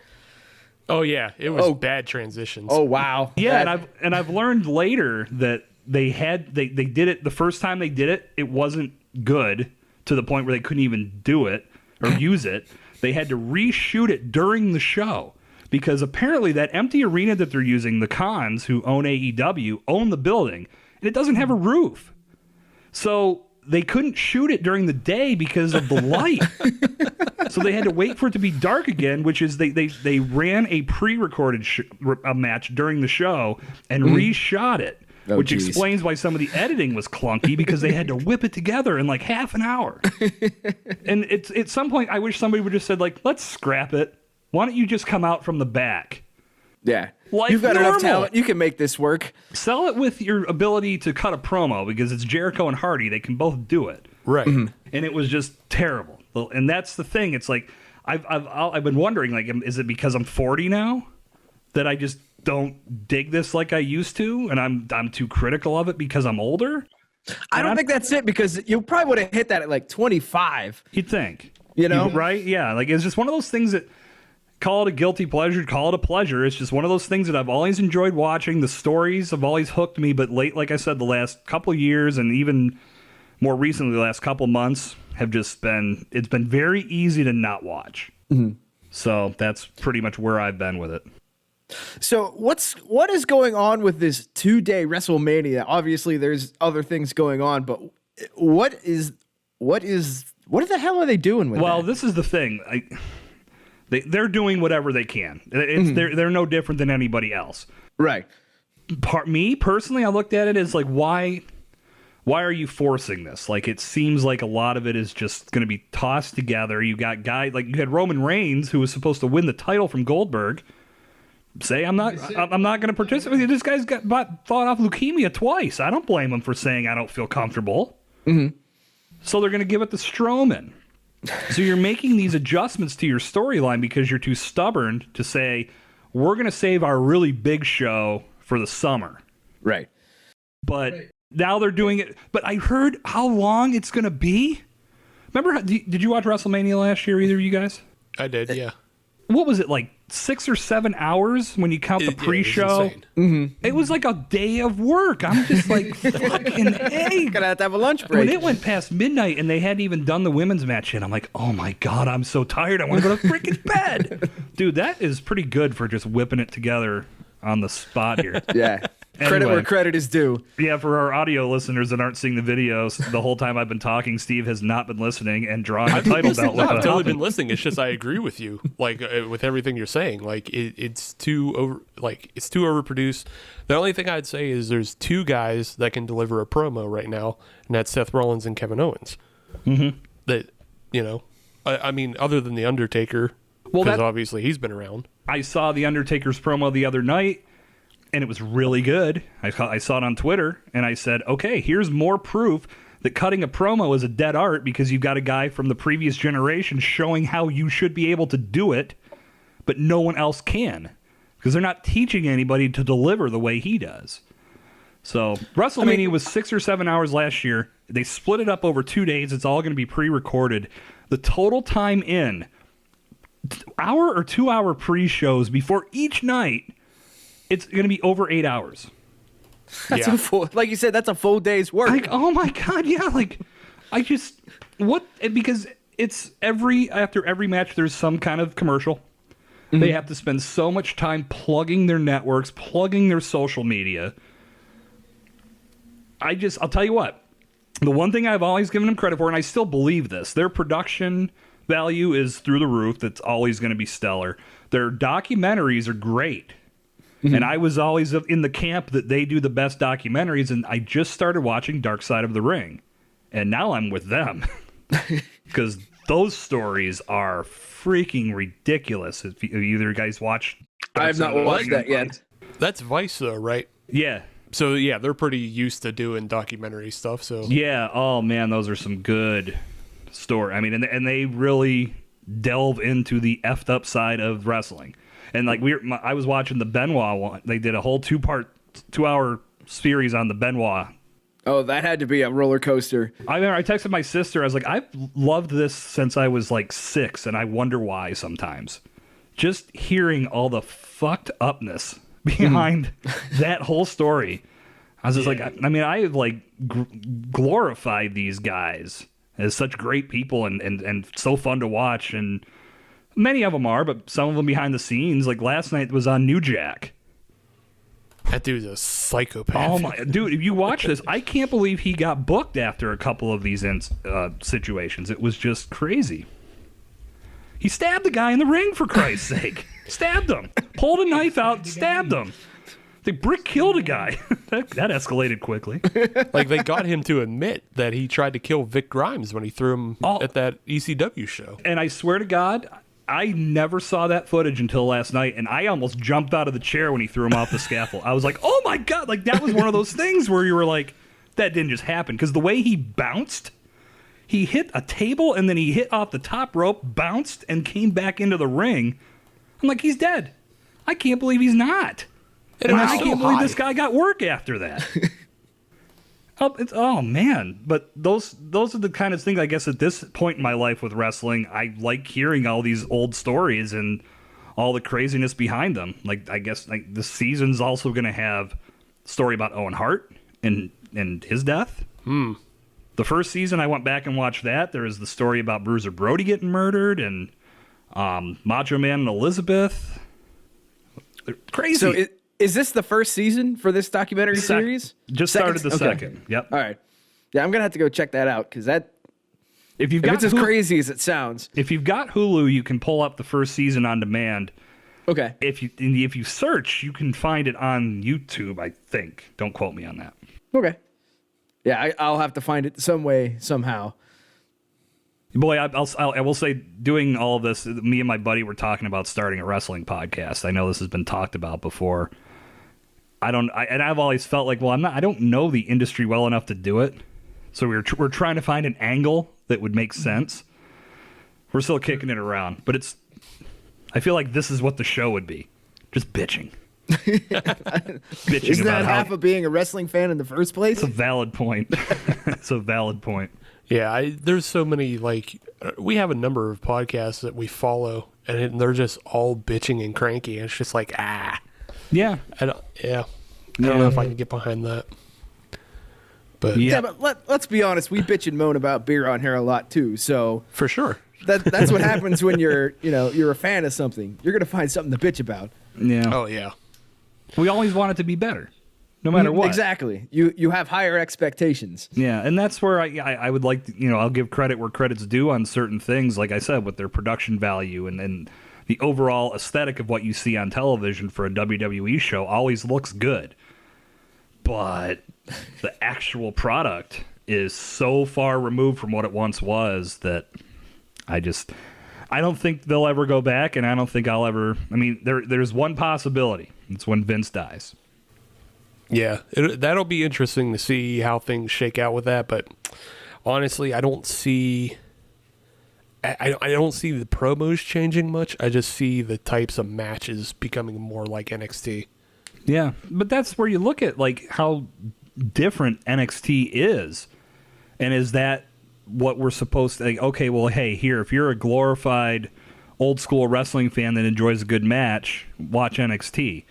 Oh yeah, it was bad transitions. Oh wow. Yeah, and I've learned later that they did it the first time they did it. It wasn't good to the point where they couldn't even do it or use it. They had to reshoot it during the show because apparently that empty arena that they're using, the Khans who own AEW, own the building, and it doesn't have a roof. So they couldn't shoot it during the day because of the light. So they had to wait for it to be dark again, which is they ran a pre-recorded match during the show and reshot it. Oh, which explains why some of the editing was clunky because they had to whip it together in like half an hour. And it's at some point, I wish somebody would just said, like, let's scrap it. Why don't you just come out from the back? Yeah. Like You've got enough normal. talent. You can make this work. Sell it with your ability to cut a promo because it's Jericho and Hardy. They can both do it. Right. Mm-hmm. And it was just terrible. And that's the thing. It's like I've been wondering, like, is it because I'm 40 now that I just don't dig this like I used to, and I'm too critical of it because I'm older? I don't think that's it, because you probably would have hit that at like 25. You'd think, Right? Yeah. Like, it's just one of those things that, call it a guilty pleasure, call it a pleasure. It's just one of those things that I've always enjoyed watching. The stories have always hooked me, but like I said, the last couple of years and even more recently, the last couple months have just been, it's been very easy to not watch. Mm-hmm. So that's pretty much where I've been with it. So what is going on with this 2-day WrestleMania? Obviously, there's other things going on, but what the hell are they doing with Well, that? this is the thing. They're doing whatever they can. They're no different than anybody else. Right. Me personally, I looked at it as like, why are you forcing this? Like, it seems like a lot of it is just going to be tossed together. You got guys like, you had Roman Reigns, who was supposed to win the title from Goldberg, say, I'm not going to participate. This guy's fought off leukemia twice. I don't blame him for saying I don't feel comfortable. Mm-hmm. So they're going to give it to Strowman. So you're making these adjustments to your storyline because you're too stubborn to say, we're going to save our really big show for the summer. Right. But now they're doing it. But I heard how long it's going to be. Remember, did you watch WrestleMania last year, either of you guys? I did, yeah. What was it, like 6 or 7 hours when you count the pre-show? It was like a day of work. I'm just like, fucking A. Gonna have to have a lunch break. When it went past midnight and they hadn't even done the women's match yet, I'm like, oh my God, I'm so tired. I want to go to freaking bed. Dude, that is pretty good for just whipping it together on the spot here. Yeah. Credit Anyway. where credit is due. Yeah, for our audio listeners that aren't seeing the videos, the whole time I've been talking, Steve has not been listening and drawing a title belt. No, with I've a totally hopping. been listening. It's just I agree with you, like with everything you're saying. Like it's too overproduced. The only thing I'd say is there's two guys that can deliver a promo right now, and that's Seth Rollins and Kevin Owens. Mm-hmm. That I mean, other than the Undertaker, because obviously he's been around. I saw the Undertaker's promo the other night, and it was really good. I saw it on Twitter, and I said, okay, here's more proof that cutting a promo is a dead art because you've got a guy from the previous generation showing how you should be able to do it, but no one else can because they're not teaching anybody to deliver the way he does. So WrestleMania was 6 or 7 hours last year. They split it up over 2 days. It's all going to be pre-recorded. The total time in, hour or 2 hour pre-shows before each night, it's going to be over 8 hours. That's a full, like you said, that's a full day's work. Like, oh my God, yeah. Like, because it's after every match, there's some kind of commercial. Mm-hmm. They have to spend so much time plugging their networks, plugging their social media. I'll tell you what, the one thing I've always given them credit for, and I still believe this, their production value is through the roof. That's always going to be stellar. Their documentaries are great. And I was always in the camp that they do the best documentaries, and I just started watching Dark Side of the Ring. And now I'm with them. Because those stories are freaking ridiculous. If either guys watch... I have not watched that yet. That's Vice, though, right? Yeah. So, yeah, they're pretty used to doing documentary stuff. So Yeah, oh man, those are some good stories. I mean, and they really delve into the effed up side of wrestling. And like I was watching the Benoit one. They did a whole 2-hour series on the Benoit. Oh, that had to be a roller coaster. I remember I texted my sister. I was like, I've loved this since I was like 6, and I wonder why sometimes. Just hearing all the fucked upness behind that whole story. I was just like, I mean, I like glorified these guys as such great people and so fun to watch. And many of them are, but some of them behind the scenes. Like last night was on New Jack. that dude's a psychopath. Oh my dude! If you watch this, I can't believe he got booked after a couple of these situations. It was just crazy. He stabbed the guy in the ring, for Christ's sake. Stabbed him. Pulled a knife out, stabbed him. The brick killed a guy. that escalated quickly. Like, they got him to admit that he tried to kill Vic Grimes when he threw him at that ECW show. And I swear to God, I never saw that footage until last night, and I almost jumped out of the chair when he threw him off the scaffold. I was like, oh my God, like that was one of those things where you were like, that didn't just happen. Because the way he bounced, he hit a table and then he hit off the top rope, bounced, and came back into the ring. I'm like, he's dead. I can't believe he's not. And I can't believe this guy got work after that. Oh man! But those are the kind of things, I guess, at this point in my life with wrestling, I like hearing all these old stories and all the craziness behind them. Like, I guess like the season's also going to have a story about Owen Hart and his death. The first season, I went back and watched that. There is the story about Bruiser Brody getting murdered and Macho Man and Elizabeth. They're crazy. So is this the first season for this documentary series? Just started the second. Yep. All right. Yeah, I'm gonna have to go check that out because if it's as crazy as it sounds. If you've got Hulu, you can pull up the first season on demand. Okay. If you search, you can find it on YouTube, I think. Don't quote me on that. Okay. Yeah, I'll have to find it some way, somehow. Boy, I will say, doing all of this, me and my buddy were talking about starting a wrestling podcast. I know this has been talked about before. And I've always felt like, well, I don't know the industry well enough to do it. So we're trying to find an angle that would make sense. We're still kicking it around, but I feel like this is what the show would be. Just bitching. Bitching. Isn't that half of being a wrestling fan in the first place? It's a valid point. It's a valid point. Yeah, there's so many, like, we have a number of podcasts that we follow, and they're just all bitching and cranky. And it's just like, Yeah. I don't know if I can get behind that. But yeah, but let's be honest, we bitch and moan about beer on here a lot too. So for sure, that's what happens when you're a fan of something. You're gonna find something to bitch about. Yeah. Oh yeah. We always want it to be better, no matter what. Exactly. You have higher expectations. Yeah, and that's where I would like to, I'll give credit where credit's due on certain things, like I said, with their production value and the overall aesthetic of what you see on television for a WWE show always looks good. But the actual product is so far removed from what it once was that I don't think they'll ever go back, and I don't think I'll ever. I mean, there's one possibility. It's when Vince dies. Yeah, that'll be interesting to see how things shake out with that. But honestly, I don't see the promos changing much. I just see the types of matches becoming more like NXT. Yeah, but that's where you look at like how different NXT is, and is that what we're supposed to? Like, okay, well, hey, here, if you're a glorified old school wrestling fan that enjoys a good match, watch NXT.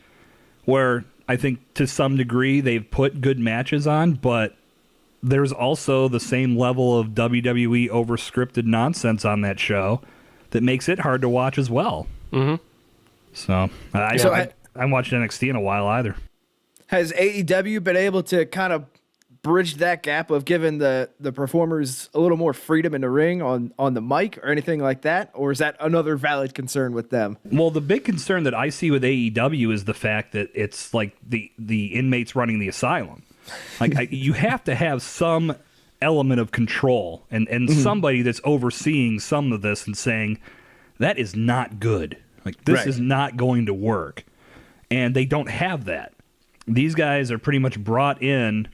Where I think to some degree they've put good matches on, but there's also the same level of WWE over-scripted nonsense on that show that makes it hard to watch as well. Mm-hmm. So I haven't watched NXT in a while either. Has AEW been able to kind of bridge that gap of giving the performers a little more freedom in the ring on the mic or anything like that? Or is that another valid concern with them? Well, the big concern that I see with AEW is the fact that it's like the inmates running the asylum. Like you have to have some element of control and somebody that's overseeing some of this and saying, that is not good. Like this is not going to work. And they don't have that. These guys are pretty much brought in,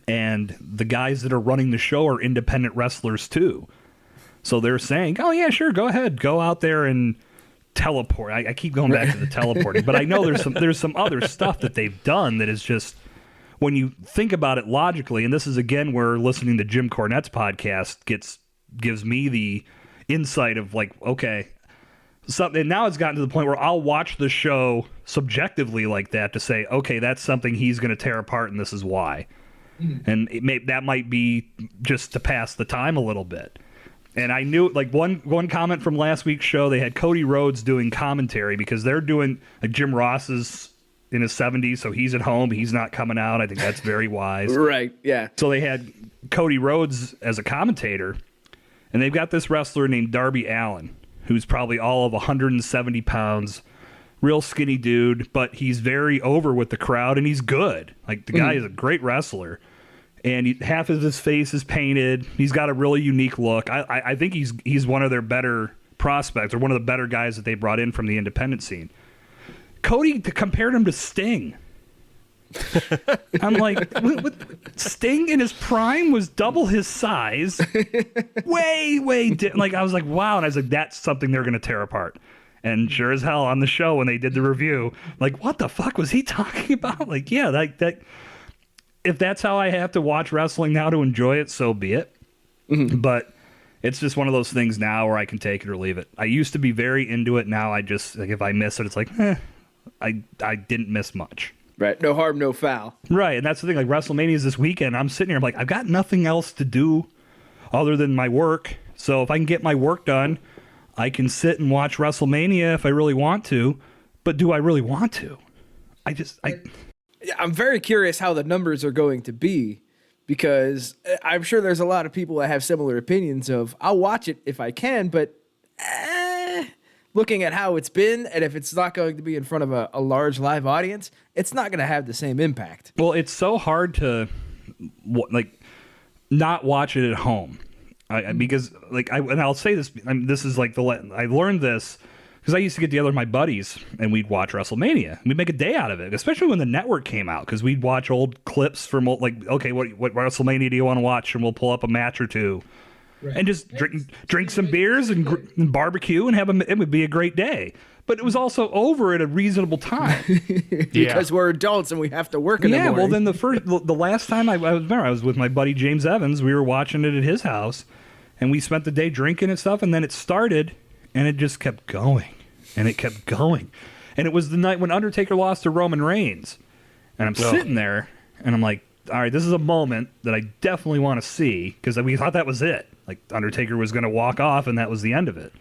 and the guys that are running the show are independent wrestlers too. So they're saying, oh yeah, sure, go ahead. Go out there and teleport. I keep going back to the teleporting, but I know there's some other stuff that they've done that is just, when you think about it logically, and this is again where listening to Jim Cornette's podcast gives me the insight of like, okay, and now it's gotten to the point where I'll watch the show subjectively like that to say, okay, that's something he's going to tear apart, and this is why. And that might be just to pass the time a little bit. And I knew, like, one comment from last week's show, they had Cody Rhodes doing commentary because they're doing, like, Jim Ross is in his 70s, so he's at home. He's not coming out. I think that's very wise. Right, yeah. So they had Cody Rhodes as a commentator, and they've got this wrestler named Darby Allin, who's probably all of 170 pounds, real skinny dude, but he's very over with the crowd, and he's good. Like, the guy is a great wrestler, and half of his face is painted. He's got a really unique look. I think he's one of their better prospects or one of the better guys that they brought in from the independent scene. Cody compared him to Sting. I'm like, Sting in his prime was double his size. Way. Like, I was like, wow. And I was like, that's something they're going to tear apart. And sure as hell on the show when they did the review, like, what the fuck was he talking about? Like, yeah, that if that's how I have to watch wrestling now to enjoy it, so be it. Mm-hmm. But it's just one of those things now where I can take it or leave it. I used to be very into it. Now I just, like, if I miss it, it's like, I didn't miss much. Right. No harm, no foul. Right. And that's the thing. Like, WrestleMania is this weekend. I'm sitting here. I'm like, I've got nothing else to do other than my work. So if I can get my work done, I can sit and watch WrestleMania if I really want to. But do I really want to? I'm very curious how the numbers are going to be, because I'm sure there's a lot of people that have similar opinions of, I'll watch it if I can, but looking at how it's been, and if it's not going to be in front of a large live audience, it's not going to have the same impact. Well, it's so hard to not watch it at home, because and I'll say this. This is like I learned this because I used to get together with my buddies and we'd watch WrestleMania. We'd make a day out of it, especially when the network came out, because we'd watch old clips from like, okay, what WrestleMania do you want to watch, and we'll pull up a match or two. Right. And just drink some beers and barbecue and it would be a great day. But it was also over at a reasonable time. Because we're adults and we have to work in the morning. Well, then the last time I was with my buddy James Evans. We were watching it at his house, and we spent the day drinking and stuff, and then it started, and it just kept going, and it kept going. And it was the night when Undertaker lost to Roman Reigns. And I'm sitting there, and I'm like, all right, this is a moment that I definitely want to see, because we thought that was it. Like, Undertaker was going to walk off, and that was the end of it.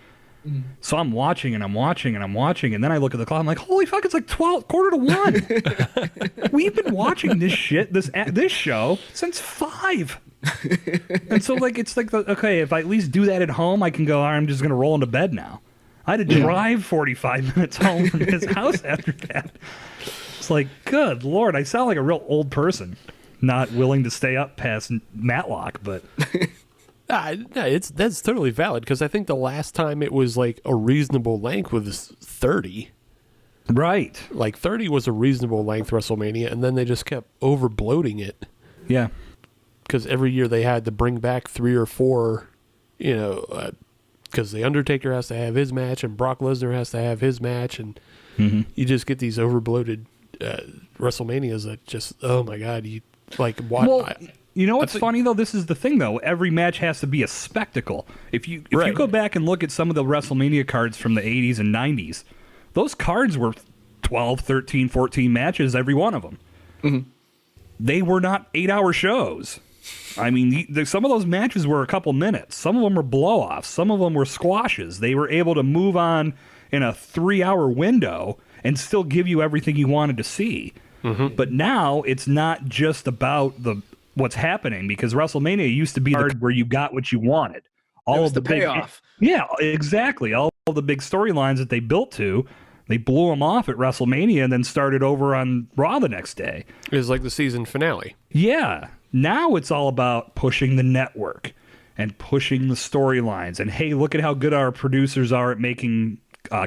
Mm. So I'm watching, and I'm watching, and I'm watching, and then I look at the clock. I'm like, holy fuck, it's like 1:45. We've been watching this shit, this show, since 5. And so, like, it's like, okay, if I at least do that at home, I can go, all right, I'm just going to roll into bed now. I had to drive 45 minutes home from his house after that. It's like, good Lord, I sound like a real old person, not willing to stay up past Matlock, but... that's totally valid, because I think the last time it was like a reasonable length was 30. Right. Like 30 was a reasonable length WrestleMania, and then they just kept over bloating it. Yeah. Because every year they had to bring back 3 or 4, because the Undertaker has to have his match and Brock Lesnar has to have his match, and you just get these overbloated WrestleManias that just, oh my God, you like watch. Well, you know what's funny though? This is the thing though. Every match has to be a spectacle. If you go back and look at some of the WrestleMania cards from the 80s and 90s, those cards were 12, 13, 14 matches, every one of them. Mm-hmm. They were not 8-hour shows. I mean, some of those matches were a couple minutes. Some of them were blow-offs. Some of them were squashes. They were able to move on in a 3-hour window and still give you everything you wanted to see. Mm-hmm. But now it's not just about what's happening, because WrestleMania used to be the card where you got what you wanted. All of the payoff. Yeah, exactly. All the big storylines that they built to, they blew them off at WrestleMania and then started over on Raw the next day. It was like the season finale. Yeah. Now it's all about pushing the network and pushing the storylines. And, hey, look at how good our producers are at making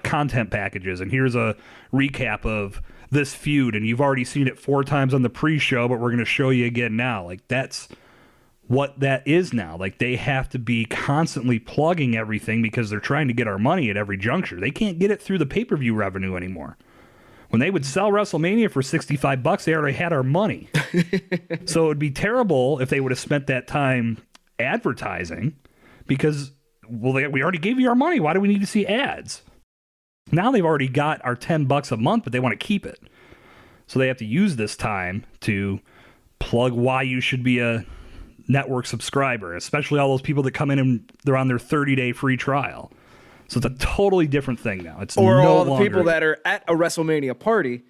content packages. And here's a recap of this feud, and you've already seen it 4 times on the pre-show, but we're going to show you again now. Like, that's what that is now. Like, they have to be constantly plugging everything because they're trying to get our money at every juncture. They can't get it through the pay-per-view revenue anymore. When they would sell WrestleMania for $65, they already had our money. So it would be terrible if they would have spent that time advertising, because, well, we already gave you our money. Why do we need to see ads? Now they've already got our $10 a month, but they want to keep it. So they have to use this time to plug why you should be a network subscriber, especially all those people that come in and they're on their 30-day free trial. So it's a totally different thing now. It's or no all the longer... people that are at a WrestleMania party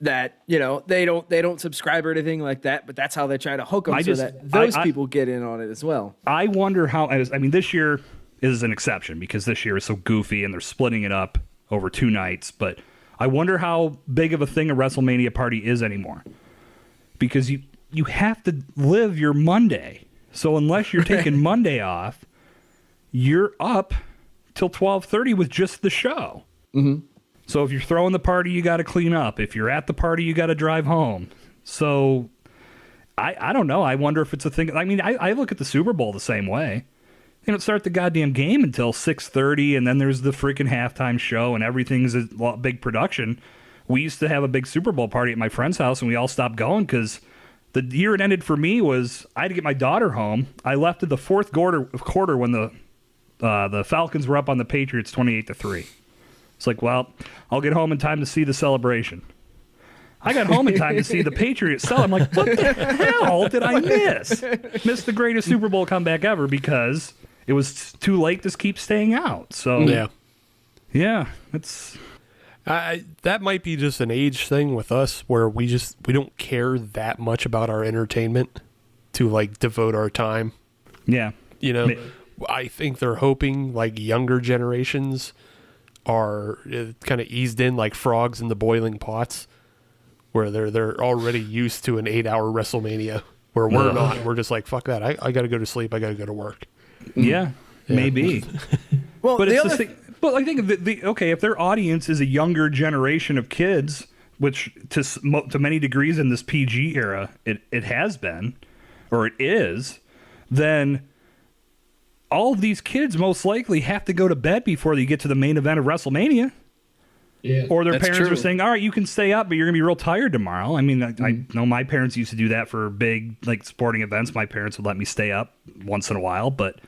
that, they don't subscribe or anything like that, but that's how they try to hook them that those people get in on it as well. I wonder how... this year is an exception because this year is so goofy and they're splitting it up over 2 nights, but I wonder how big of a thing a WrestleMania party is anymore, because you have to live your Monday. So unless you're taking Monday off, you're up till 12:30 with just the show. Mm-hmm. So if you're throwing the party, you got to clean up. If you're at the party, you got to drive home. So I don't know. I wonder if it's a thing. I mean, I look at the Super Bowl the same way. They don't start the goddamn game until 6:30, and then there's the freaking halftime show, and everything's a big production. We used to have a big Super Bowl party at my friend's house, and we all stopped going because the year it ended for me was I had to get my daughter home. I left at the fourth quarter when the Falcons were up on the Patriots 28-3. It's like, well, I'll get home in time to see the celebration. I got home in time to see the Patriots sell. I'm like, what the hell did I miss? Missed the greatest Super Bowl comeback ever because it was too late to keep staying out. So yeah, it's that might be just an age thing with us where we don't care that much about our entertainment to like devote our time. Yeah. You know, I think they're hoping like younger generations are kind of eased in like frogs in the boiling pots, where they're already used to an 8-hour WrestleMania, where we're not. We're just like, fuck that. I got to go to sleep. I got to go to work. Yeah, maybe. Well, but it's the thing. But I think if their audience is a younger generation of kids, which to many degrees in this PG era it has been, or it is, then all of these kids most likely have to go to bed before they get to the main event of WrestleMania. Yeah, or their parents are saying, all right, you can stay up, but you're going to be real tired tomorrow. I mean, I know my parents used to do that for big like sporting events. My parents would let me stay up once in a while, but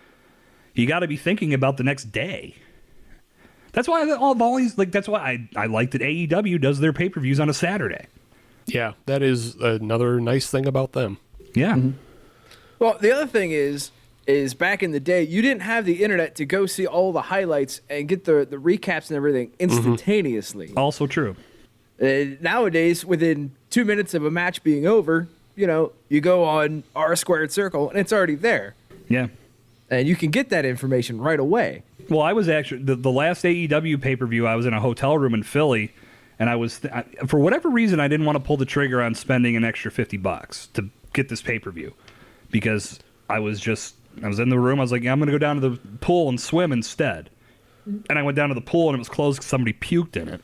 you got to be thinking about the next day. That's why I've always that's why I like that AEW does their pay-per-views on a Saturday. Yeah, that is another nice thing about them. Yeah. Mm-hmm. Well, the other thing is back in the day, you didn't have the internet to go see all the highlights and get the recaps and everything instantaneously. Also true. Nowadays, within 2 minutes of a match being over, you go on R² Circle and it's already there. Yeah. And you can get that information right away. Well, I was actually, the last AEW pay-per-view, I was in a hotel room in Philly, and I was, for whatever reason, I didn't want to pull the trigger on spending an extra $50 to get this pay-per-view, because I was in the room, I was like, yeah, I'm going to go down to the pool and swim instead. And I went down to the pool, and it was closed because somebody puked in it.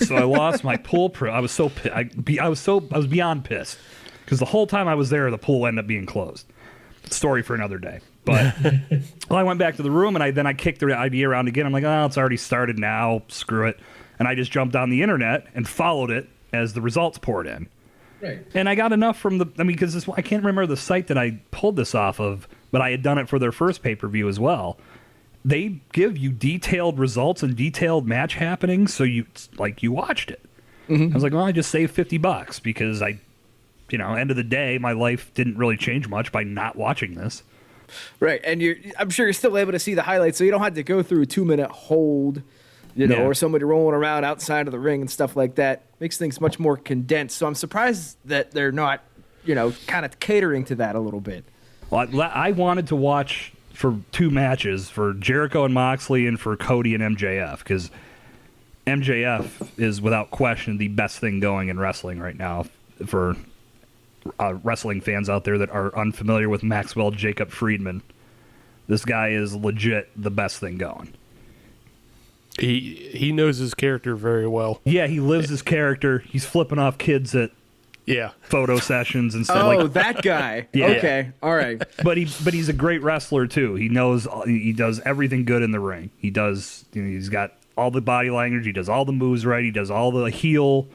So I lost my pool I was so pissed. I was beyond pissed, because the whole time I was there, the pool ended up being closed. Story for another day. But well, I went back to the room, and then I kicked the idea around again. I'm like, oh, it's already started now. Screw it. And I just jumped on the internet and followed it as the results poured in. Right. And I got enough from because I can't remember the site that I pulled this off of, but I had done it for their first pay-per-view as well. They give you detailed results and detailed match happenings, so you watched it. Mm-hmm. I was like, well, I just saved $50 because end of the day, my life didn't really change much by not watching this. Right, and I'm sure you're still able to see the highlights, so you don't have to go through a 2-minute hold, or somebody rolling around outside of the ring and stuff like that. Makes things much more condensed. So I'm surprised that they're not, kind of catering to that a little bit. Well, I wanted to watch for 2 matches, for Jericho and Moxley and for Cody and MJF, because MJF is without question the best thing going in wrestling right now for wrestling fans out there that are unfamiliar with Maxwell Jacob Friedman. This guy is legit the best thing going. He knows his character very well. Yeah, he lives his character. He's flipping off kids at photo sessions and stuff. Oh, that guy. Yeah. Okay, all right. But he's a great wrestler too. He does everything good in the ring. He does. He's got all the body language. He does all the moves right. He does all the heel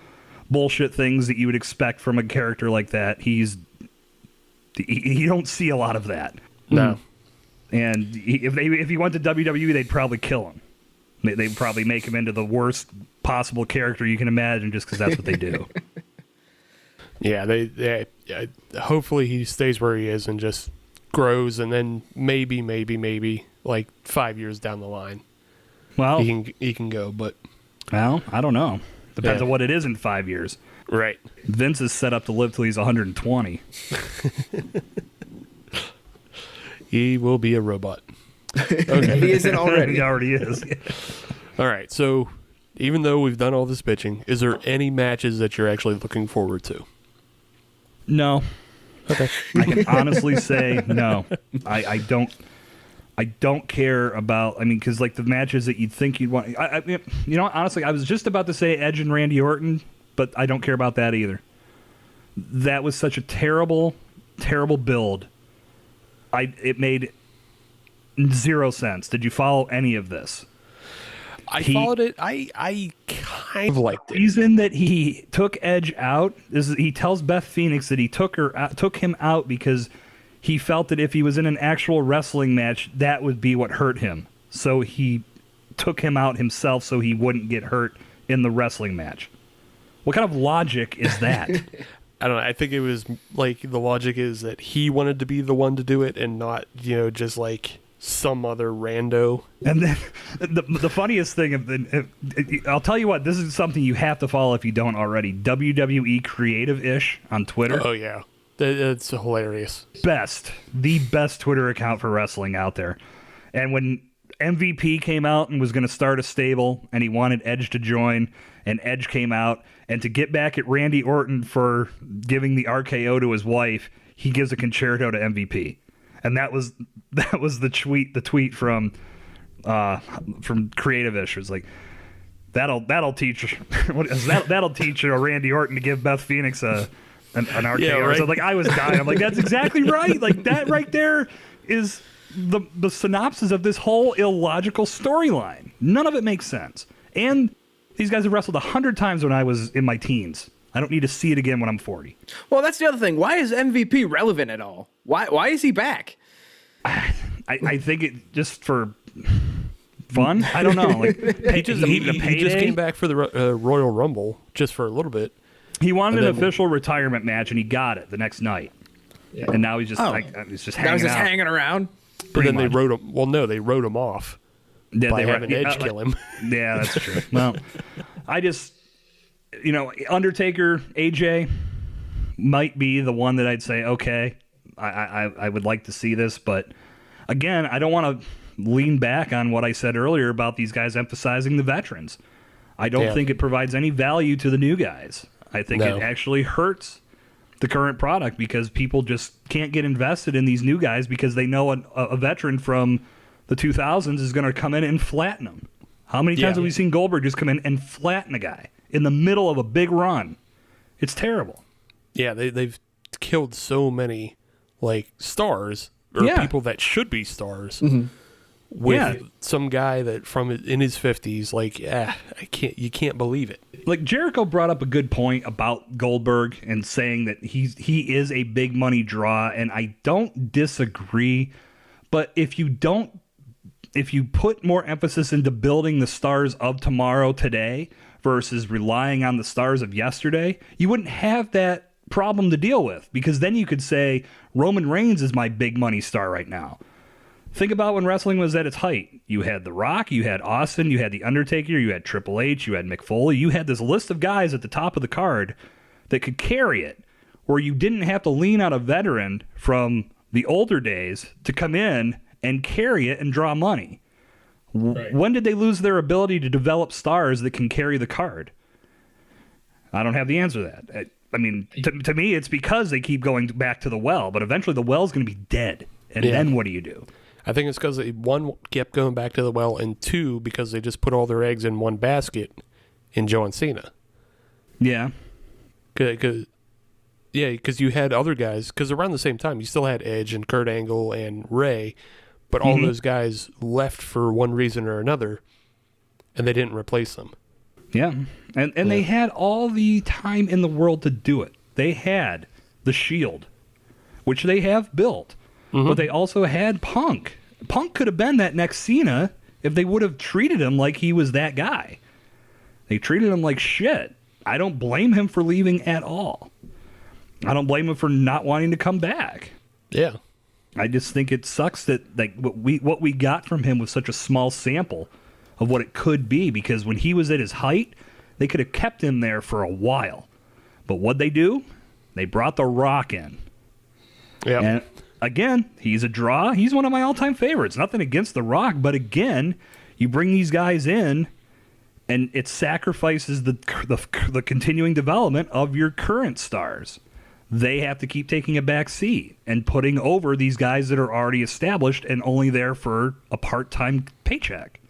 bullshit things that you would expect from a character like that. You don't see a lot of that. No. And if he went to WWE, they'd probably kill him. They'd probably make him into the worst possible character you can imagine, just because that's what they do. Yeah, they hopefully he stays where he is and just grows, and then maybe like 5 years down the line, well, he can go. But I don't know. Depends on what it is in 5 years. Right. Vince is set up to live till he's 120. He will be a robot. Okay. He isn't already. He already is. All right. So even though we've done all this bitching, is there any matches that you're actually looking forward to? No. Okay. I can honestly say no. I don't. I don't care about. I mean, because like the matches that you'd think you'd want. Honestly, I was just about to say Edge and Randy Orton, but I don't care about that either. That was such a terrible, terrible build. It made zero sense. Did you follow any of this? I followed it. I kind of liked it. The reason that he took Edge out is he tells Beth Phoenix that he took him out because he felt that if he was in an actual wrestling match, that would be what hurt him. So he took him out himself so he wouldn't get hurt in the wrestling match. What kind of logic is that? I don't know. I think it was like the logic is that he wanted to be the one to do it and not, just like some other rando. And then the funniest thing, I'll tell you what, this is something you have to follow if you don't already. WWE Creative-ish on Twitter. Oh, yeah. It's hilarious. The best Twitter account for wrestling out there. And when MVP came out and was going to start a stable and he wanted Edge to join, and Edge came out, and to get back at Randy Orton for giving the RKO to his wife, he gives a concerto to MVP. And that was the tweet from Creative-ish. It was like, that'll teach that'll teach Randy Orton to give Beth Phoenix an RKO. Yeah, right? So like I was dying. I'm like, that's exactly right. Like that right there is the synopsis of this whole illogical storyline. None of it makes sense. And these guys have wrestled 100 times when I was in my teens. I don't need to see it again when I'm 40. Well, that's the other thing. Why is MVP relevant at all? Why is he back? I think it just for fun. I don't know. Like he just came back for the Royal Rumble just for a little bit. He wanted an official retirement match, and he got it the next night. Yeah. And now he's just hanging around. But then they wrote him. Well, no, they wrote him off by having Edge kill him. Yeah, that's true. Well, I just, Undertaker, AJ might be the one that I'd say, okay, I would like to see this, but again, I don't want to lean back on what I said earlier about these guys emphasizing the veterans. I don't think it provides any value to the new guys. I think it actually hurts the current product because people just can't get invested in these new guys because they know a veteran from the 2000s is going to come in and flatten them. How many times have we seen Goldberg just come in and flatten a guy in the middle of a big run? It's terrible. Yeah, they've killed so many stars or people that should be stars with some guy that from in his 50s. You can't believe it. Like Jericho brought up a good point about Goldberg and saying that he is a big money draw, and I don't disagree. But if you put more emphasis into building the stars of tomorrow today versus relying on the stars of yesterday, you wouldn't have that problem to deal with, because then you could say Roman Reigns is my big money star right now. Think about when wrestling was at its height. You had The Rock, you had Austin, you had The Undertaker, you had Triple H, you had Mick Foley. You had this list of guys at the top of the card that could carry it, where you didn't have to lean on a veteran from the older days to come in and carry it and draw money. Right. When did they lose their ability to develop stars that can carry the card? I don't have the answer to that. I mean, to me, it's because they keep going back to the well, but eventually the well's going to be dead. And then what do you do? I think it's because one, kept going back to the well, and two, because they just put all their eggs in one basket in John Cena. Yeah. Because you had other guys, because around the same time, you still had Edge and Kurt Angle and Ray, but all those guys left for one reason or another, and they didn't replace them. Yeah. And they had all the time in the world to do it. They had the Shield, which they have built, but they also had Punk. Punk could have been that next Cena if they would have treated him like he was that guy. They treated him like shit. I don't blame him for leaving at all. I don't blame him for not wanting to come back. Yeah. I just think it sucks that what we got from him was such a small sample of what it could be, because when he was at his height, they could have kept him there for a while. But what'd they do? They brought The Rock in. Yeah. And again, he's a draw. He's one of my all-time favorites. Nothing against The Rock, but again, you bring these guys in, and it sacrifices the continuing development of your current stars. they have to keep taking a back seat and putting over these guys that are already established and only there for a part-time paycheck.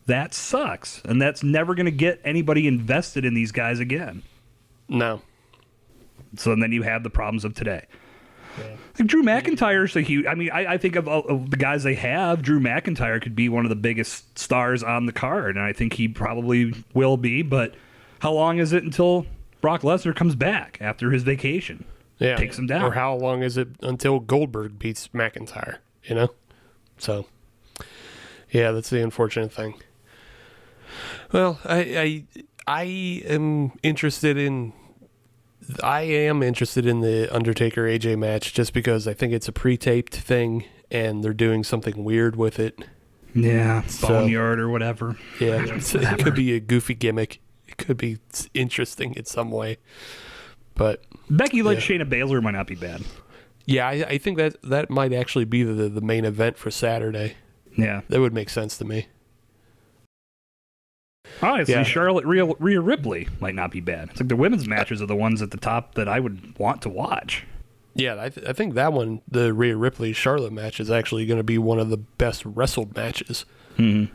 That sucks, and that's never going to get anybody invested in these guys again. No. So then you have the problems of today. Like Drew McIntyre's a huge. I mean, I think of the guys they have. Drew McIntyre could be one of the biggest stars on the card, and I think he probably will be. But how long is it until Brock Lesnar comes back after his vacation? Yeah. Takes him down. Or how long is it until Goldberg beats McIntyre? You know? So, yeah, that's the unfortunate thing. Well, I am interested in the Undertaker AJ match just because I think it's a pre-taped thing and they're doing something weird with it. Yeah, So- Boneyard or whatever. Yeah, it could be a goofy gimmick. It could be interesting in some way. But Becky Lynch, Shayna Baszler might not be bad. yeah, I think that might actually be the main event for Saturday. Yeah. That would make sense to me. Honestly, Yeah. Charlotte Rhea Ripley might not be bad. It's like the women's matches are the ones at the top that I would want to watch. Yeah, I think that one, the Rhea Ripley Charlotte match, is actually going to be one of the best wrestled matches. Mm-hmm.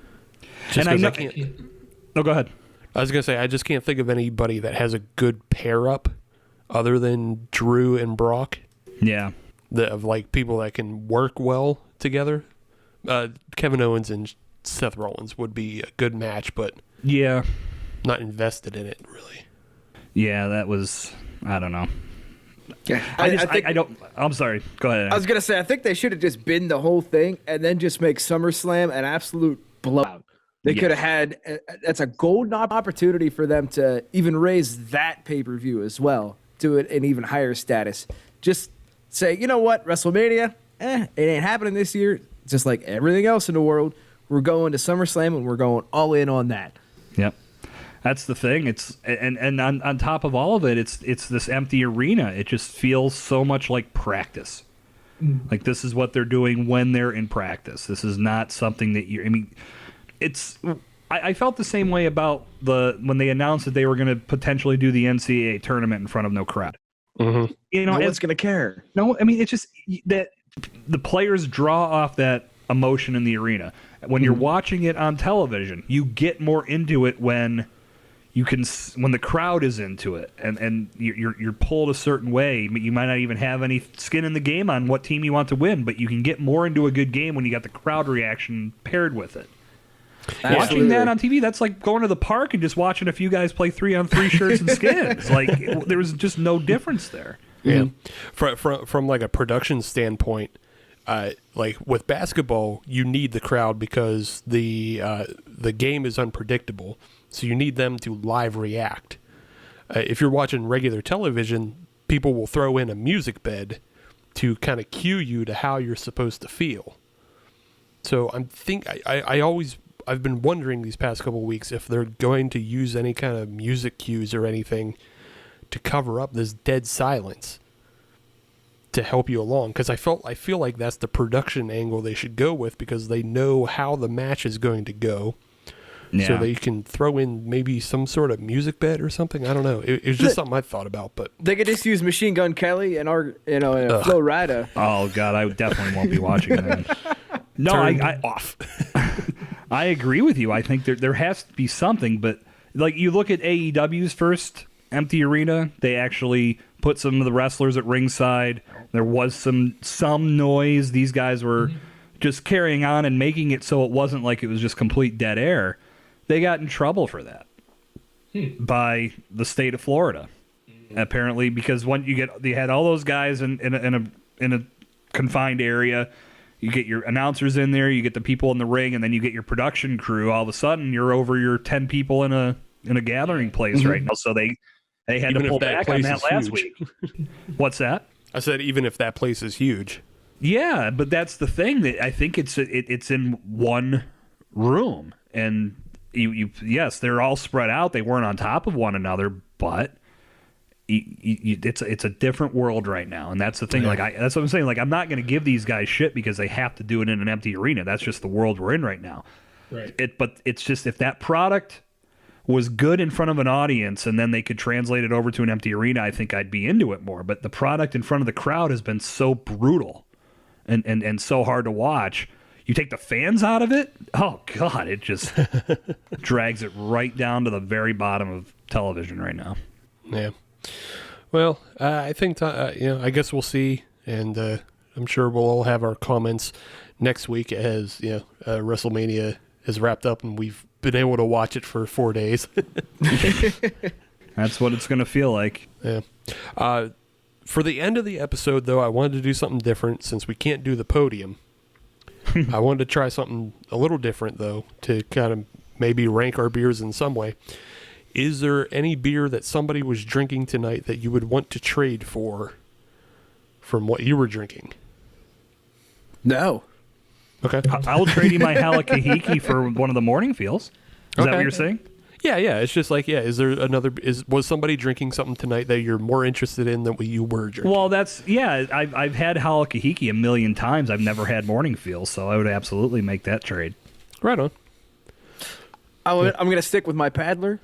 Just And I 'cause know. can't. No, go ahead. I was going to say, I just can't think of anybody that has a good pair up other than Drew and Brock. Yeah. Of like people that can work well together. Kevin Owens and Seth Rollins would be a good match, but Yeah. not invested in it really. Yeah, that was. I don't know. Yeah, I don't. I'm sorry. Go ahead. I was gonna say I think they should have just binned the whole thing and then just make SummerSlam an absolute blowout. They Yes. could have had that's a golden opportunity for them to even raise that pay-per-view as well to an even higher status. Just say, you know what, WrestleMania, it ain't happening this year. Just like everything else in the world, we're going to SummerSlam and we're going all in on that. Yep. That's the thing. It's and on top of all of it, it's this empty arena. It just feels so much like practice. Like this is what they're doing when they're in practice. This is not something that I mean, it's. I felt the same way about when they announced that they were going to potentially do the NCAA tournament in front of no crowd. Mm-hmm. You know, No it's one's gonna care. no. I mean, it's just that the players draw off that emotion in the arena. When you're watching it on television, you get more into it when the crowd is into it, and you're pulled a certain way. You might not even have any skin in the game on what team you want to win, but you can get more into a good game when you got the crowd reaction paired with it. Watching that on TV, that's like going to the park and just watching a few guys play 3-on-3 shirts and skins. Like there was just no difference there. Yeah. From like a production standpoint, like with basketball, you need the crowd because the game is unpredictable. So you need them to live react. If you're watching regular television, people will throw in a music bed to kind of cue you to how you're supposed to feel. So I've been wondering these past couple of weeks if they're going to use any kind of music cues or anything to cover up this dead silence to help you along. Because I feel like that's the production angle they should go with because they know how the match is going to go. Yeah. So they can throw in maybe some sort of music bed or something. I don't know. It's just something I thought about, but They could just use Machine Gun Kelly and our, and Flo Rida. Oh God, I definitely won't be watching that. No, turn I off. I agree with you. I think there has to be something, but like you look at AEW's first empty arena, they actually put some of the wrestlers at ringside. There was some noise. These guys were just carrying on and making it so it wasn't like it was just complete dead air. They got in trouble for that by the state of Florida, apparently, because when you had all those guys in a confined area. You get your announcers in there, you get the people in the ring, and then you get your production crew. All of a sudden, you're over your 10 people in a gathering place right now. So they had Even to if pull that back on place that is last huge. week. What's that? I said even if that place is huge. Yeah, but that's the thing. That I think it's in one room, and yes, they're all spread out. They weren't on top of one another, but it's a different world right now, and that's the thing. Yeah. That's what I'm saying. Like, I'm not going to give these guys shit because they have to do it in an empty arena. That's just the world we're in right now. Right. But it's just if that product was good in front of an audience and then they could translate it over to an empty arena, I think I'd be into it more. But the product in front of the crowd has been so brutal and so hard to watch. You take the fans out of it, oh, God, it just drags it right down to the very bottom of television right now. Yeah. Well, I think, I guess we'll see. And I'm sure we'll all have our comments next week as, WrestleMania is wrapped up and we've been able to watch it for 4 days. That's what it's going to feel like. Yeah. For the end of the episode, though, I wanted to do something different since we can't do the podium. I wanted to try something a little different, though, to kind of maybe rank our beers in some way. Is there any beer that somebody was drinking tonight that you would want to trade for from what you were drinking? No. Okay. I will trade you my Halakahiki for one of the morning feels. Is that what you're saying? Yeah. It's just like, is there was somebody drinking something tonight that you're more interested in than what you were drinking? Well, I've had Halakahiki a million times. I've never had morning feels, so I would absolutely make that trade. Right on. I'm going to stick with my Paddler.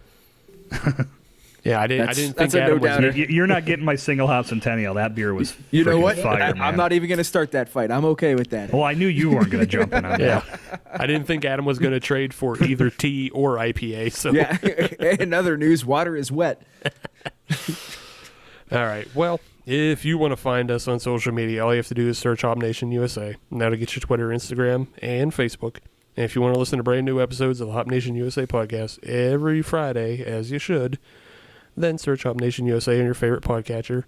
Yeah, I didn't think that's a Adam no doubter. You're not getting my single hop Centennial. That beer was You know what? fire, man. I'm not even going to start that fight. I'm okay with that. Well, I knew you weren't going to jump in on Yeah, that. I didn't think Adam was going to trade for either tea or IPA. So Yeah. In other news, water is wet. All right. Well, if you want to find us on social media, all you have to do is search Hop Nation USA. And that'll get you Twitter, Instagram, and Facebook. And if you want to listen to brand new episodes of the Hop Nation USA podcast every Friday, as you should, then search Hop Nation USA on your favorite podcatcher.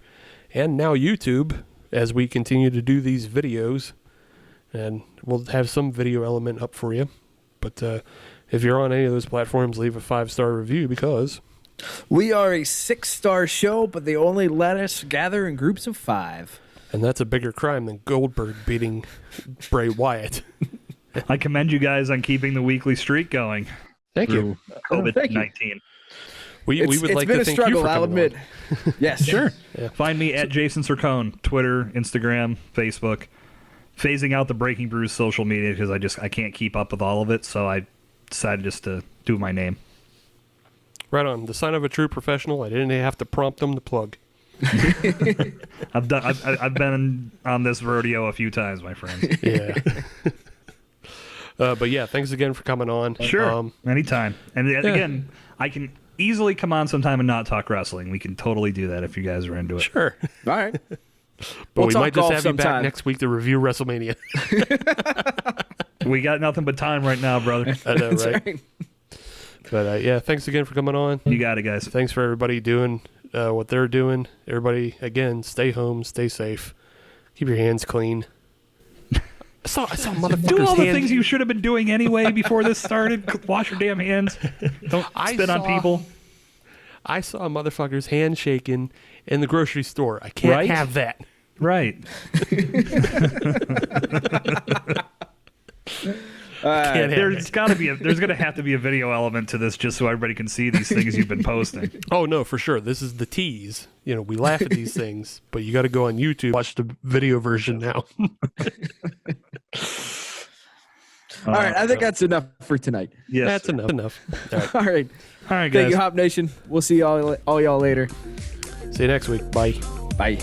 And now YouTube, as we continue to do these videos. And we'll have some video element up for you. But if you're on any of those platforms, leave a 5-star review because We are a 6-star show, but they only let us gather in groups of 5. And that's a bigger crime than Goldberg beating Bray Wyatt. I commend you guys on keeping the weekly streak going. Thank you. COVID-19. We would it's like been to a thank struggle, you for I'll coming admit. Yes. Sure. Yeah. Find me at Jason Cercone, Twitter, Instagram, Facebook. Phasing out the Breaking Brews social media because I can't keep up with all of it, so I decided just to do my name. Right on. The sign of a true professional. I didn't have to prompt them to plug. I've been on this rodeo a few times, my friend. Yeah. But yeah, thanks again for coming on. Sure. Anytime. And again, I can easily come on sometime and not talk wrestling. We can totally do that if you guys are into it. Sure. All right. But We'll we talk might just golf have you back sometime. next week to review WrestleMania. We got nothing but time right now, brother. I know, That's right? right. But yeah, thanks again for coming on. You got it, guys. Thanks for everybody doing what they're doing. Everybody, again, stay home, stay safe, keep your hands clean. I saw motherfuckers. Do all the things you should have been doing anyway before this started. Wash your damn hands. Don't spit on people. I saw motherfuckers handshaking in the grocery store. I can't Right? have that. Right. Can't have There's it. there's gonna have to be a video element to this just so everybody can see these things you've been posting. Oh no, for sure. This is the tease. You know, we laugh at these things, but you got to go on YouTube, watch the video version now. All right. I think that's enough for tonight. Yes, That's sir. enough. All right. All right. All right, Thank guys. you, Hop Nation. We'll see all y'all later. See you next week. Bye. Bye.